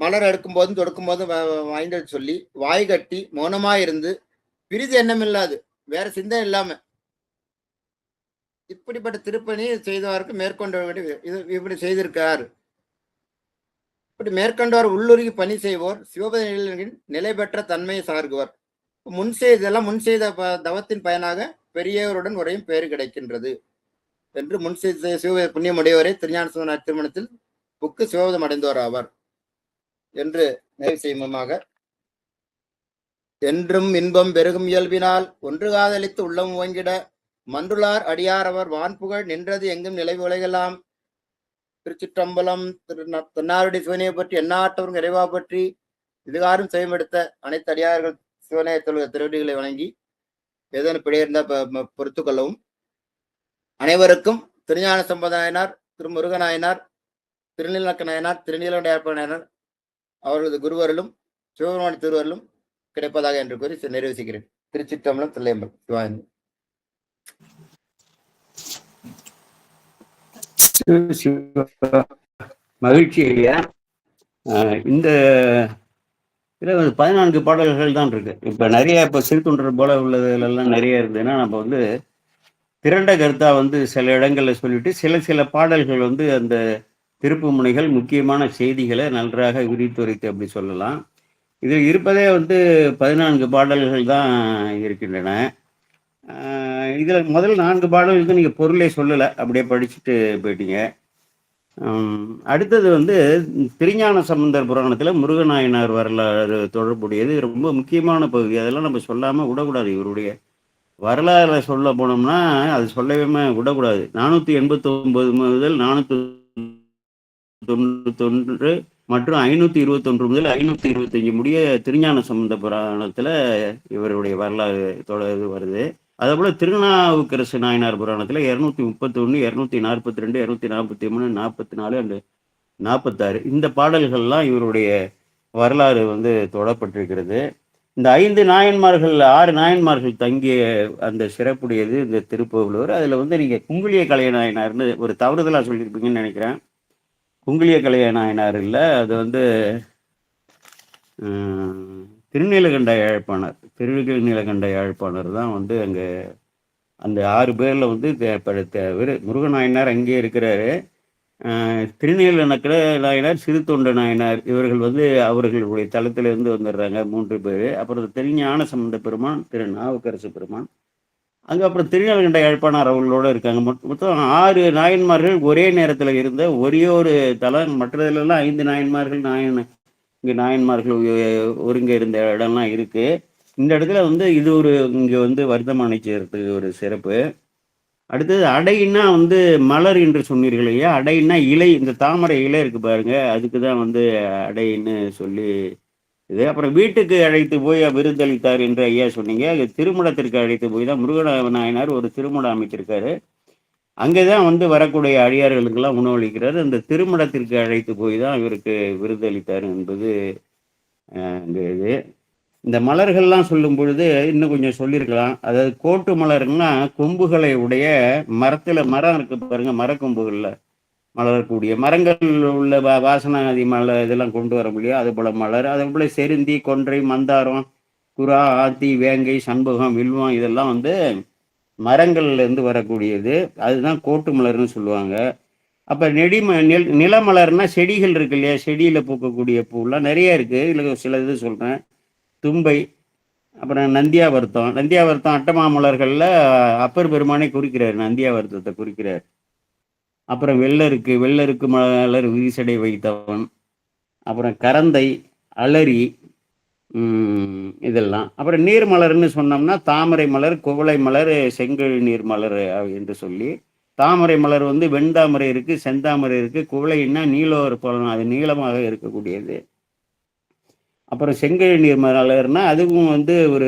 மலர் எடுக்கும் போதும் தொடுக்கும் போதும் ஐந்தெழுத்து சொல்லி வாய் கட்டி மௌனமா இருந்து பிரிது எண்ணம் இல்லாது வேற சிந்தனை இல்லாம இப்படிப்பட்ட திருப்பணி செய்தவருக்கு மேற்கொண்ட இது இப்படி செய்திருக்கார். இப்படி மேற்கொண்டவர் உள்ளுருகி பணி செய்வோர் சிவபதியின் நிலை பெற்ற தன்மையை சார்குவர். முன் செய்த தவத்தின் பயனாக பெரியவருடன் உரையும் பேறு கிடைக்கின்றது என்று முன் செய்த சிவ புண்ணியமுடையவரை திருஞான சம்பந்தர் திருமணத்தில் புக்கு சிவபதம் அடைந்தவர் ஆவார் என்று நிறைவு செய்யுமாக, என்றும் இன்பம் பெருகும் இயல்பினால் ஒன்று காதலித்து உள்ளம் ஓங்கிட மன்றுளார் அடியார் அவர் வான்புகழ் நின்றது எங்கும் நிலை உலகெல்லாம். திருச்சிற்றம்பலம். தென்னாருடைய சிவனையை பற்றி எண்ணாட்டவரும் நிறைவா பற்றி இதுகாரும் செய்யமெடுத்த அனைத்து அடியார்கள் சிவனைய திருவடிகளை வணங்கி ஏதேனும் பிழை இருந்தால் பொறுத்து கொள்ளவும். அனைவருக்கும் திருஞான சம்பந்தனாயனார், திருமுருகநாயனார், திருநீலக்க நாயனார், திருநீலகண்ட நாயனார் அவர்களது குருவர்களும் சிவபெருமான திருவர்களும் கிடைப்பதாக என்று கூறி நிறைவு செய்கிறேன். திருச்சிற்றம்பலம். தில்லையம்பலம். சிவாயன். மகிழ்ச்சி ஐயா. இந்த இதில் 14 பாடல்கள் தான் இருக்கு. இப்போ நிறைய இப்போ சிறுத்தொண்டர் போல உள்ளதுலாம் நிறைய இருக்குதுன்னா நம்ம வந்து திரண்ட கருத்தா வந்து சில இடங்களில் சொல்லிட்டு சில பாடல்கள் வந்து அந்த திருப்பு முனைகள் முக்கியமான செய்திகளை நன்றாக விரித்துரைத்து அப்படி சொல்லலாம். இதில் இருப்பதே வந்து 14 பாடல்கள் தான் இருக்கின்றன. இதில் முதல் 4 பாடல்களுக்கு நீங்கள் பொருளே சொல்லலை, அப்படியே படிச்சுட்டு போயிட்டீங்க. அடுத்தது வந்து திருஞான சம்பந்தர் புராணத்தில் முருகநாயனார் வரலாறு தொடர்புடையது ரொம்ப முக்கியமான பகுதி. அதெல்லாம் நம்ம சொல்லாமல் விடக்கூடாது. இவருடைய வரலாறு சொல்ல போனோம்னா அது சொல்லவே விடக்கூடாது. 489 முதல் 491 மற்றும் 521 முதல் 525 முடிய திருஞான சம்பந்த புராணத்தில் இவருடைய வரலாறு தொடர்ந்து வருது. அதே போல திருநாவுக்கரசு நாயனார் புராணத்தில் 231, 242, 243, 44 அண்ட் 46 இந்த பாடல்கள்லாம் இவருடைய வரலாறு வந்து தொடப்பட்டிருக்கிறது. இந்த 5 நாயன்மார்கள் 6 நாயன்மார்கள் தங்கிய அந்த சிறப்புடையது இந்த திருப்புவலூர். அதில் வந்து நீங்கள் குங்குளிய கலைய நாயனார்னு ஒரு தவறுதலாக சொல்லியிருப்பீங்கன்னு நினைக்கிறேன். குங்குளிய கலைய நாயனார் இல்லை, அது வந்து திருநீலகண்ட யாழ்ப்பாணர். திருநீலகண்ட யாழ்ப்பாணர் தான் வந்து அங்கே அந்த 6 பேரில் வந்து முருகநாயனார் அங்கேயே இருக்கிறாரு. திருநீலகண்ட நாயனார், சிறுத்தொண்ட நாயனார் இவர்கள் வந்து அவர்களுடைய தளத்திலிருந்து வந்துடுறாங்க 3 பேர். அப்புறம் திருஞான சம்பந்த பெருமான், திருநாவுக்கரசு பெருமான், அங்கே அப்புறம் திருநீலகண்ட யாழ்ப்பாணர் அவர்களோடு இருக்காங்க. மொத்தம் 6 நாயன்மார்கள் ஒரே நேரத்தில் இருந்த ஒரே ஒரு தலம். மற்றதுலாம் 5 நாயன்மார்கள் இங்கே நாயன்மார்கள் ஒருங்க இருந்த இடம்லாம் இருக்கு. இந்த இடத்துல வந்து இது ஒரு இங்கே வந்து வர்த்தமானை செய்யறதுக்கு ஒரு சிறப்பு. அடுத்தது அடைன்னா வந்து மலர் என்று சொன்னீர்கள் இல்லையா, அடைன்னா இலை, இந்த தாமரை இலை இருக்கு பாருங்க, அதுக்கு தான் வந்து அடைன்னு சொல்லி இது. அப்புறம் வீட்டுக்கு அழைத்து போய் விருந்தளித்தார் என்று ஐயா சொன்னீங்க. அது திருமணத்திற்கு அழைத்து போய் தான் முருகநாயனார் ஒரு திருமணம் அமைச்சிருக்காரு. அங்கேதான் வந்து வரக்கூடிய அடியார்களுக்கெல்லாம் உணவளிக்கிறார். அந்த திருமணத்திற்கு அழைத்து போய் தான் இவருக்கு விருந்தளித்தார் என்பது இது. இந்த மலர்கள்லாம் சொல்லும் பொழுது இன்னும் கொஞ்சம் சொல்லியிருக்கலாம். அதாவது கோட்டு மலர்னா கொம்புகளை உடைய மரம் இருக்கு பாருங்க, மரக்கொம்புகளில் மலரக்கூடிய மரங்கள் உள்ள வாசனாதி மலர் இதெல்லாம் கொண்டு வர முடியும். அது போல மலர், அதே போல செருந்தி, கொன்றை, மந்தாரம், குரா, ஆத்தி, வேங்கை, சண்பகம், வில்வம் இதெல்லாம் வந்து மரங்கள்ல இருந்து வரக்கூடியது. அதுதான் கோட்டு மலர்னு சொல்லுவாங்க. அப்ப நிலமலர்னா செடிகள் இருக்கு இல்லையா, செடியில பூக்கக்கூடிய பூலாம் நிறைய இருக்கு. இல்லை சில இது சொல்றேன். தும்பை, அப்புறம் நந்தியாவர்த்தம் அட்டமா மலர்கள்ல அப்பர் பெருமானை குறிக்கிறார், நந்தியாவர்த்தத்தை குறிக்கிறார். அப்புறம் வெள்ளருக்கு மலர் விரிசடை வைத்தவன், அப்புறம் கரந்தை, அலரி இதெல்லாம். அப்புறம் நீர்மலர்னு சொன்னோம்னா தாமரை மலர், குவளை மலர், செங்கழு நீர் மலர் என்று சொல்லி, தாமரை மலர் வந்து வெண்தாமரை இருக்கு, செந்தாமரை இருக்கு. குவளைன்னா நீலோர் பழம், அது நீளமாக இருக்கக்கூடியது. அப்புறம் செங்கழு நீர் மலர்னா அதுவும் வந்து ஒரு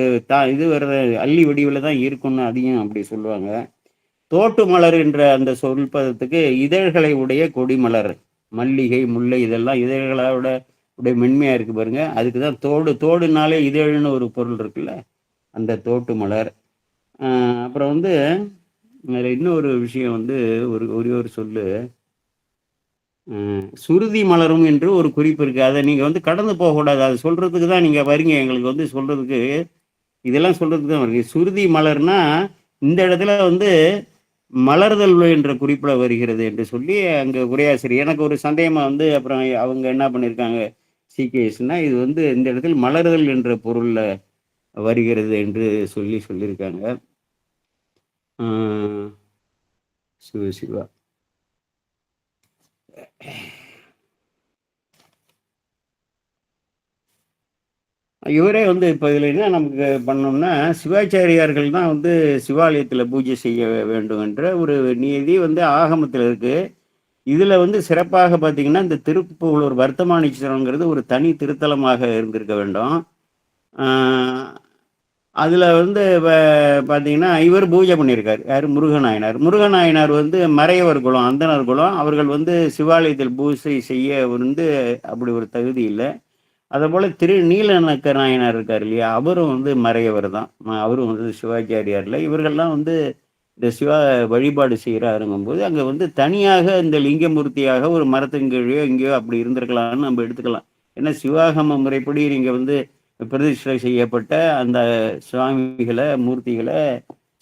இது வர்ற அள்ளி வடிவில் தான் இருக்கும்னு அதையும் அப்படி சொல்லுவாங்க. தோட்டு மலர் என்ற அந்த சொல்பதத்துக்கு இதழ்களை உடைய கொடிமலர் மல்லிகை, முல்லை இதெல்லாம் இதழ்களோட உடைய மென்மையா இருக்கு பாருங்க. அதுக்கு தான் தோடுனாலே இதழ்னு ஒரு பொருள் இருக்குல்ல, அந்த தோட்டு மலர். அப்புறம் வந்து அதில் இன்னொரு விஷயம் வந்து ஒரே ஒரு சொல்லு, சுருதி மலரும் என்று ஒரு குறிப்பு இருக்கு. அதை நீங்க வந்து கடந்து போகக்கூடாது. அது சொல்றதுக்கு தான் நீங்க வரீங்க. எங்களுக்கு வந்து சொல்றதுக்கு இதெல்லாம் சொல்றதுக்கு தான் வரீங்க. சுருதி மலர்னா இந்த இடத்துல வந்து மலர்தல் என்ற குறிப்பிட வருகிறது என்று சொல்லி அங்க உரையாசிரியர் எனக்கு ஒரு சந்தேகமா வந்து அப்புறம் அவங்க என்ன பண்ணியிருக்காங்க சிகேஎஸ்னா இது வந்து இந்த இடத்தில் மலர்தல் என்ற பொருள்ல வருகிறது என்று சொல்லியிருக்காங்க. சிவ சிவா இவரே வந்து இப்போ இதில் என்ன நமக்கு பண்ணோம்னா சிவாச்சாரியார்கள் தான் வந்து சிவாலயத்தில் பூஜை செய்ய வேண்டும் என்ற ஒரு நீதி வந்து ஆகமத்தில் இருக்கு. இதில் வந்து சிறப்பாக பார்த்தீங்கன்னா இந்த திருப்புகழூர் வர்த்தமானீஸ்வரங்கிறது ஒரு தனி திருத்தலமாக இருந்திருக்க வேண்டும். அதில் வந்து பார்த்தீங்கன்னா இவர் பூஜை பண்ணியிருக்காரு. யார்? முருகநாயனார் வந்து மறையவர் குலம், அந்தனர் குலம். அவர்கள் வந்து சிவாலயத்தில் பூஜை செய்ய வந்து அப்படி ஒரு தகுதி இல்லை. அதே போல் நீலநக்க நாயனார் இருக்கார் இல்லையா, அவரும் வந்து மறையவர் தான். அவரும் வந்து சிவாச்சாரியாரில். இவர்கள்லாம் வந்து இந்த சிவா வழிபாடு செய்கிறாருங்கும்போது அங்கே வந்து தனியாக இந்த லிங்கமூர்த்தியாக ஒரு மரத்தின் கீழேயோ எங்கேயோ அப்படி இருந்திருக்கலாம்னு நம்ம எடுத்துக்கலாம். ஏன்னா சிவாகம முறைப்படி நீங்கள் வந்து பிரதிஷ்டை செய்யப்பட்ட அந்த சுவாமிகளை மூர்த்திகளை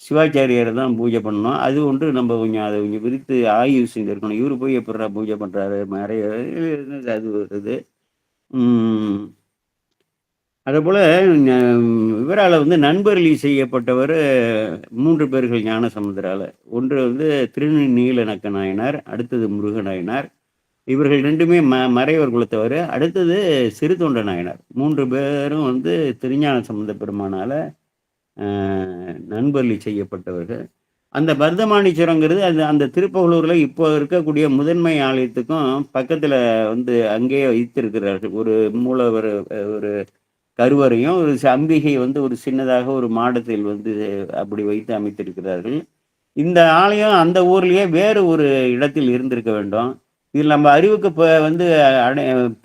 சிவாச்சாரியார் தான் பூஜை பண்ணணும். அது ஒன்று நம்ம கொஞ்சம் அதை கொஞ்சம் விரித்து ஆய்வு செஞ்சுருக்கணும். இவர் போய் எப்படா பூஜை பண்ணுறாரு மறைய அது வருது. அதேபோல் இவரால் வந்து நண்பர்களி செய்யப்பட்டவர் 3 பேர்கள் ஞானசமுந்தரால். ஒன்று வந்து திருநீலநக்க நாயனார், அடுத்தது முருகநாயனார். இவர்கள் 2மே மறைவர் குலத்தவர். அடுத்தது சிறுத்தொண்ட நாயனார். 3 பேரும் வந்து திருஞான சம்பந்த பெருமானால் நண்பர்களி செய்யப்பட்டவர்கள். அந்த வர்த்தமானீஸ்வரங்கிறது அந்த திருப்புகழூரில் இப்போ இருக்கக்கூடிய முதன்மை ஆலயத்துக்கும் பக்கத்தில் வந்து அங்கேயே வைத்திருக்கிறார்கள். ஒரு மூலவர் ஒரு கருவறையும் ஒரு அம்பிகை வந்து ஒரு சின்னதாக ஒரு மாடத்தில் வந்து அப்படி வைத்து அமைத்திருக்கிறார்கள். இந்த ஆலயம் அந்த ஊர்லேயே வேறு ஒரு இடத்தில் இருந்திருக்க வேண்டும். இதில் நம்ம அறிவுக்கு இப்போ வந்து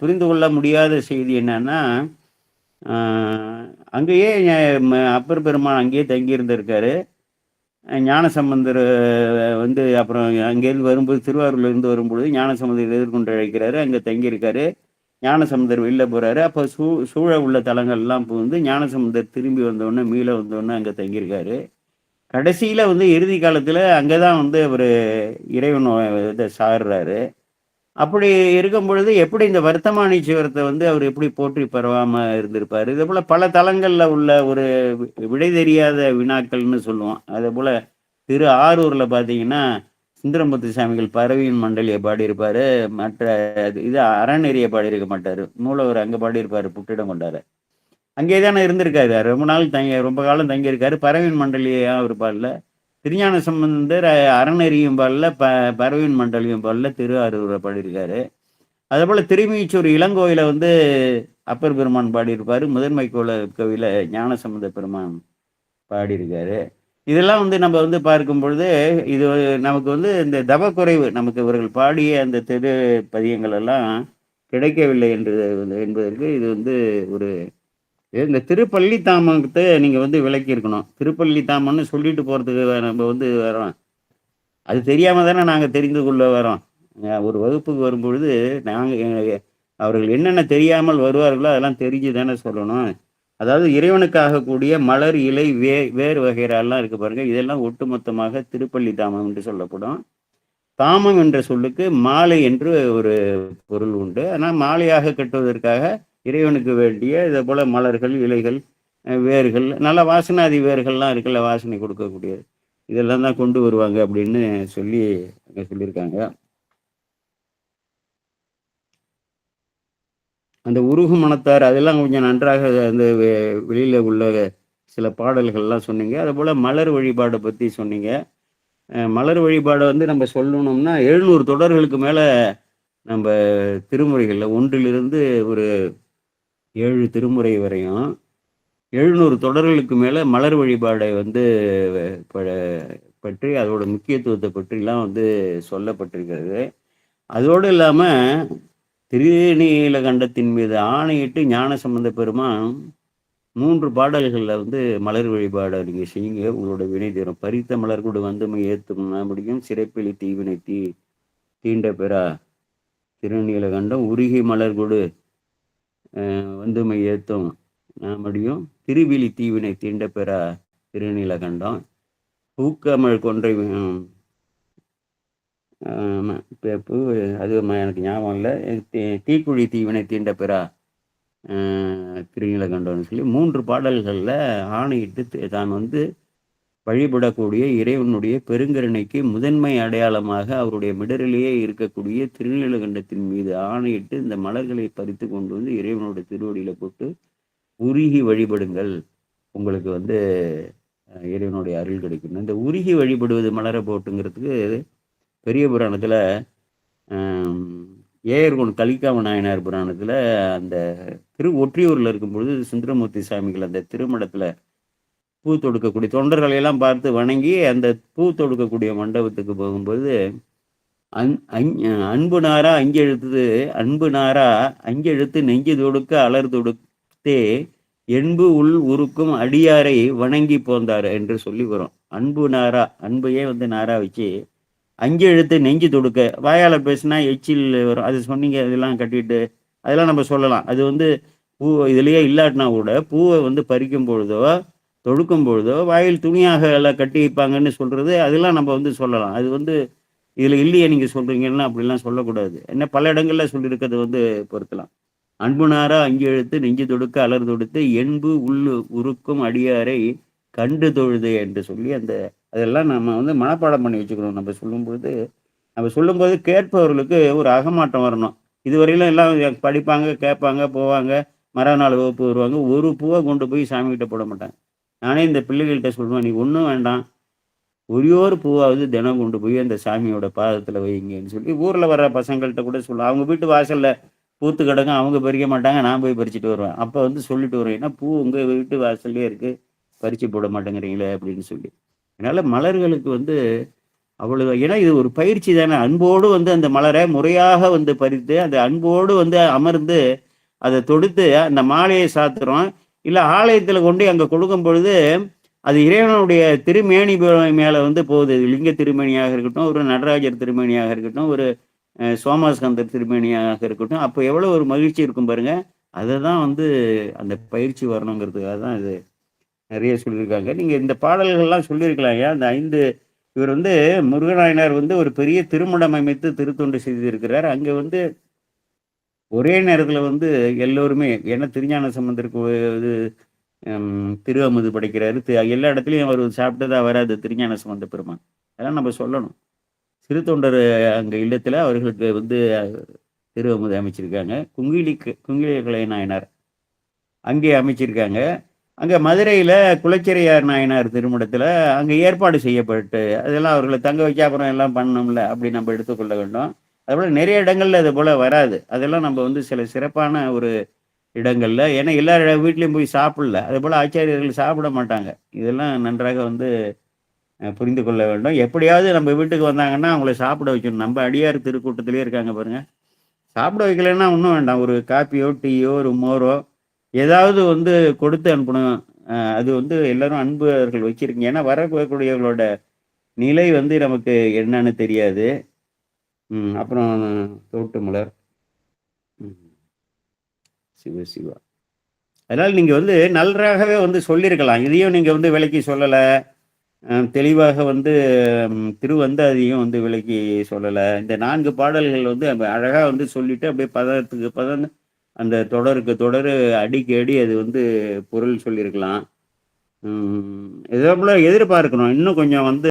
புரிந்து கொள்ள முடியாத செய்தி என்னன்னா, அங்கேயே அப்பர் பெருமான் அங்கேயே தங்கியிருந்திருக்காரு. ஞானசம்பந்தர் வந்து அப்புறம் அங்கேருந்து வரும்போது திருவாரூர்லேருந்து வரும்பொழுது ஞானசம்பந்தர் எதிர்கொண்டு அழைக்கிறாரு. அங்கே தங்கியிருக்காரு. ஞானசம்பந்தர் வெளில போகிறாரு. அப்போ சூழ உள்ள தலங்கள்லாம் வந்து ஞானசம்பந்தர் திரும்பி வந்தோடனே மீள வந்தோடனே அங்கே தங்கியிருக்காரு. கடைசியில் வந்து இறுதி காலத்தில் அங்கே தான் வந்து அவர் இறைவன் இதை சாடுறாரு. அப்படி இருக்கும் பொழுது எப்படி இந்த வர்த்தமானீஸ்வரத்தை வந்து அவர் எப்படி போற்றி பரவாமல் இருந்திருப்பார். இதே போல் பல தலங்களில் உள்ள ஒரு விடை தெரியாத வினாக்கள்னு சொல்லுவோம். அதே போல் ஆரூரில் பார்த்தீங்கன்னா சுந்தரமுத்து சாமிகள் பறவையின் மண்டலியை பாடியிருப்பார். மற்ற இது அறநெறியை பாடியிருக்க மாட்டார். மூலவர் அங்கே பாடியிருப்பார் புட்டிடம் கொண்டார். அங்கே தானே இருந்திருக்காரு. ரொம்ப காலம் தங்கியிருக்காரு. பறவையின் மண்டலியாக அவர் பாடல. திருஞான சம்பந்தர் அறநெறியும் பாடல, பறவையின் மண்டலியும் பாடல, திருவாரூரை பாடியிருக்காரு. அதே போல் திருமீச்சூர் இளங்கோயிலை வந்து அப்பர் பெருமான் பாடியிருப்பார். முதன்மை கோவில ஞானசம்பந்த பெருமான் பாடியிருக்காரு. இதெல்லாம் வந்து நம்ம வந்து பார்க்கும் பொழுது இது நமக்கு வந்து இந்த தவக்குறைவு, நமக்கு இவர்கள் பாடிய அந்த பதியங்கள் எல்லாம் கிடைக்கவில்லை என்பதற்கு இது வந்து ஒரு இந்த திருப்பள்ளி தாமத்தை நீங்கள் வந்து விளக்கியிருக்கணும். திருப்பள்ளி தாமன்னு சொல்லிட்டு போகிறதுக்கு நம்ம வந்து வரோம். அது தெரியாமல் தானே நாங்கள் தெரிந்து கொள்ள வரோம். ஒரு வகுப்புக்கு வரும்பொழுது அவர்கள் என்னென்ன தெரியாமல் வருவார்களோ அதெல்லாம் தெரிஞ்சு தானே சொல்லணும். அதாவது இறைவனுக்காக கூடிய மலர், இலை, வேறு வகைரெல்லாம் இருக்கு பாருங்க. இதெல்லாம் ஒட்டுமொத்தமாக திருப்பள்ளி தாமம் என்று சொல்லப்படும். தாமம் என்ற சொல்லுக்கு மாலை என்று ஒரு பொருள் உண்டு. ஆனால் மாலையாக கட்டுவதற்காக இறைவனுக்கு வேண்டிய இதே போல மலர்கள், இலைகள், வேர்கள், நல்ல வாசனாதி வேர்கள்லாம் இருக்குல்ல, வாசனை கொடுக்கக்கூடியது, இதெல்லாம் தான் கொண்டு வருவாங்க அப்படின்னு சொல்லி அங்கே சொல்லியிருக்காங்க. அந்த உருகு மனத்தார் அதெல்லாம் கொஞ்சம் நன்றாக அந்த வெளியில் உள்ள சில பாடல்கள்லாம் சொன்னீங்க. அதுபோல் மலர் வழிபாடை பற்றி சொன்னீங்க. மலர் வழிபாடை வந்து நம்ம சொல்லணும்னா 700 தொடர்களுக்கு மேலே நம்ம திருமுறைகளில் ஒன்றிலிருந்து ஒரு 7 திருமுறை வரையும் 700 தொடர்களுக்கு மேலே மலர் வழிபாடை வந்து பற்றி அதோட முக்கியத்துவத்தை பற்றிலாம் வந்து சொல்லப்பட்டிருக்கிறது. அதோடு இல்லாமல் திருநீலகண்டத்தின் மீது ஆணையிட்டு ஞானசம்பந்த பெருமான் 3 பாடல்களில் வந்து மலர் வழிபாடை நீங்கள் செய்யுங்க, உங்களோட வினை தீரும். பறித்த மலர் கொடு வந்துமை ஏத்தும் முடியும், சிறைப்பிலி தீவினை தீண்ட பெறா திருநீலகண்டம், உருகி மலர் கொடு வந்துமை ஏத்தும் முடியும், திருவிழி தீவினை தீண்ட பெறா திருநீலகண்டம், பூக்கமல் கொன்றை பூ அது எனக்கு ஞாபகம் இல்லை, தீக்குழி தீவினை தீண்ட பெறா திருநீலகண்டம்னு சொல்லி 3 பாடல்களில் ஆணையிட்டு தான் வந்து வழிபடக்கூடிய இறைவனுடைய பெருங்கருணைக்கு முதன்மை அடையாளமாக அவருடைய மிடரிலேயே இருக்கக்கூடிய திருநீலகண்டத்தின் மீது ஆணையிட்டு இந்த மலர்களை பறித்து கொண்டு வந்து இறைவனுடைய திருவடியில் போட்டு உருகி வழிபடுங்கள், உங்களுக்கு வந்து இறைவனுடைய அருள் கிடைக்கும். இந்த உருகி வழிபடுவது மலரை போட்டுங்கிறதுக்கு பெரிய புராணத்தில் ஏயர்கோன் கலிக்காம நாயனார் புராணத்தில் அந்த ஒற்றியூரில் இருக்கும்பொழுது சுந்தரமூர்த்தி சாமிகள் அந்த திருமணத்தில் பூ தொடுக்கக்கூடிய தொண்டர்களையெல்லாம் பார்த்து வணங்கி அந்த பூ தொடுக்கக்கூடிய மண்டபத்துக்கு போகும்போது அன்பு நாரா அஞ்செழுத்து நெஞ்சு தொடுக்க அலர் தொடுத்தே என்பு உள் உருக்கும் அடியாரை வணங்கி போந்தார் என்று சொல்லி வரும். அன்பு நாரா, அன்பையே வந்து நாரா வச்சு 5 எழுத்து நெஞ்சு தொடுக்க, வாயால் பேசினா எச்சில் வரும், அது சொன்னீங்க, இதெல்லாம் கட்டிட்டு அதெல்லாம் நம்ம சொல்லலாம். அது வந்து பூ இதுலேயே இல்லாட்டினா கூட பூவை வந்து பறிக்கும் பொழுதோ தொடுக்கும் பொழுதோ வாயில் துணியாக எல்லாம் கட்டி வைப்பாங்கன்னு சொல்கிறது, அதெல்லாம் நம்ம வந்து சொல்லலாம். அது வந்து இதில் இல்லையே நீங்கள் சொல்கிறீங்கன்னா அப்படிலாம் சொல்லக்கூடாது. என்ன பல இடங்களில் சொல்லியிருக்கிறது வந்து பொறுக்கலாம். அன்புனாரா 5 எழுத்து நெஞ்சு தொடுக்க அலர் தொடுத்து என்பு உள்ளு உருக்கும் அடியாரை கண்டு தொழுது என்று சொல்லி அதெல்லாம் நம்ம வந்து மனப்பாடம் பண்ணி வச்சுக்கணும். நம்ம சொல்லும்போது கேட்பவர்களுக்கு ஒரு அகமாட்டம் வரணும். இதுவரையிலும் எல்லாம் படிப்பாங்க, கேட்பாங்க, போவாங்க, மறுநாள் வகுப்பு வருவாங்க, ஒரு பூவை கொண்டு போய் சாமிகிட்ட போட மாட்டாங்க. நானே இந்த பிள்ளைகள்கிட்ட சொல்லுவேன், நீ ஒன்றும் வேண்டாம், ஒரே ஒரு பூவாவது தினம் கொண்டு போய் அந்த சாமியோட பாதத்தில் வைங்கன்னு சொல்லி ஊரில் வர பசங்கள்கிட்ட கூட சொல்லுவேன். அவங்க வீட்டு வாசலில் பூத்து கிடக்கும், அவங்க பறிக்க மாட்டாங்க, நான் போய் பறிச்சுட்டு வருவேன். அப்போ வந்து சொல்லிட்டு வருவேன், ஏன்னா பூ உங்கள் வீட்டு வாசல்லே இருக்குது, பறித்து போட மாட்டேங்கிறீங்களே அப்படின்னு சொல்லி. அதனால் மலர்களுக்கு வந்து அவ்வளவு, ஏன்னா இது ஒரு பயிற்சி தானே. அன்போடு வந்து அந்த மலரை முறையாக வந்து பறித்து அந்த அன்போடு வந்து அமர்ந்து அதை தொடுத்து அந்த மாலையை சாத்துறோம். இல்லை ஆலயத்தில் கொண்டு அங்கே கொடுக்கும் பொழுது அது இறைவனுடைய திருமேனி மேலே வந்து போகுது. லிங்க திருமேனியாக இருக்கட்டும், ஒரு நடராஜர் திருமேனியாக இருக்கட்டும், ஒரு சோமாஸ்கந்தர் திருமேனியாக இருக்கட்டும், அப்போ எவ்வளோ ஒரு மகிழ்ச்சி இருக்கும் பாருங்க. அதை தான் வந்து அந்த பயிற்சி வரணுங்கிறதுக்காக தான் இது நிறைய சொல்லியிருக்காங்க. நீங்கள் இந்த பாடல்கள்லாம் சொல்லியிருக்கலாம். ஏன் அந்த 5 இவர் வந்து முருகநாயனார் வந்து ஒரு பெரிய திருமணம் அமைத்து திருத்தொண்டு செய்திருக்கிறார். அங்கே வந்து ஒரே நேரத்தில் வந்து எல்லோருமே, ஏன்னா திருஞான சம்பந்தருக்கு இது திரு அமுது படைக்கிறாரு, எல்லா இடத்துலையும் அவர் சாப்பிட்டதா வராது திருஞான சம்பந்த பெருமான். அதெல்லாம் நம்ம சொல்லணும். சிறு தொண்டர் அங்கே இல்லத்தில் அவர்களுக்கு வந்து திரு அமுது அமைச்சிருக்காங்க. குங்கிலிக்கலை நாயனார் அங்கே அமைச்சிருக்காங்க. அங்கே மதுரையில் குலச்சிறையார் நாயனார் திருமணத்தில் அங்கே ஏற்பாடு செய்யப்பட்டு அதெல்லாம் அவர்களை தங்க வைக்க அப்புறம் எல்லாம் பண்ணணும்ல, அப்படி நம்ம எடுத்துக்கொள்ள வேண்டும். அதுபோல் நிறைய இடங்கள்ல அது போல் வராது. அதெல்லாம் நம்ம வந்து சில சிறப்பான ஒரு இடங்களில், ஏன்னா எல்லா வீட்லேயும் போய் சாப்பிடல, அதுபோல் ஆச்சாரியர்கள் சாப்பிட மாட்டாங்க. இதெல்லாம் நன்றாக வந்து புரிந்து கொள்ள வேண்டும். எப்படியாவது நம்ம வீட்டுக்கு வந்தாங்கன்னா அவங்கள சாப்பிட வைக்கணும். நம்ம அடியார் திருக்கூட்டத்திலே இருக்காங்க பாருங்கள், சாப்பிட வைக்கலைன்னா ஒன்றும் வேண்டாம், ஒரு காப்பியோ டீயோ ஒரு மோரோ ஏதாவது வந்து கொடுத்து அனுப்பணும். அது வந்து எல்லாரும் அன்பர்கள் வச்சிருக்கீங்க. ஏன்னா வரக்கூடியவர்களோட நிலை வந்து நமக்கு என்னன்னு தெரியாது. அப்புறம் தோட்டு மலர் சிவ சிவா, அதனால் நீங்கள் வந்து நன்றாகவே வந்து சொல்லியிருக்கலாம். இதையும் நீங்கள் வந்து விளக்கி சொல்லலை, தெளிவாக வந்து திருவந்தாதியும் வந்து விளக்கி சொல்லலை. இந்த 4 பாடல்கள் வந்து அழகாக வந்து சொல்லிட்டு அப்படியே பதத்துக்கு பதம் அந்த தொடருக்கு தொடர் அடிக்கு அடி அது வந்து பொருள் சொல்லியிருக்கலாம். இதே போல் எதிர்பார்க்கணும் இன்னும் கொஞ்சம் வந்து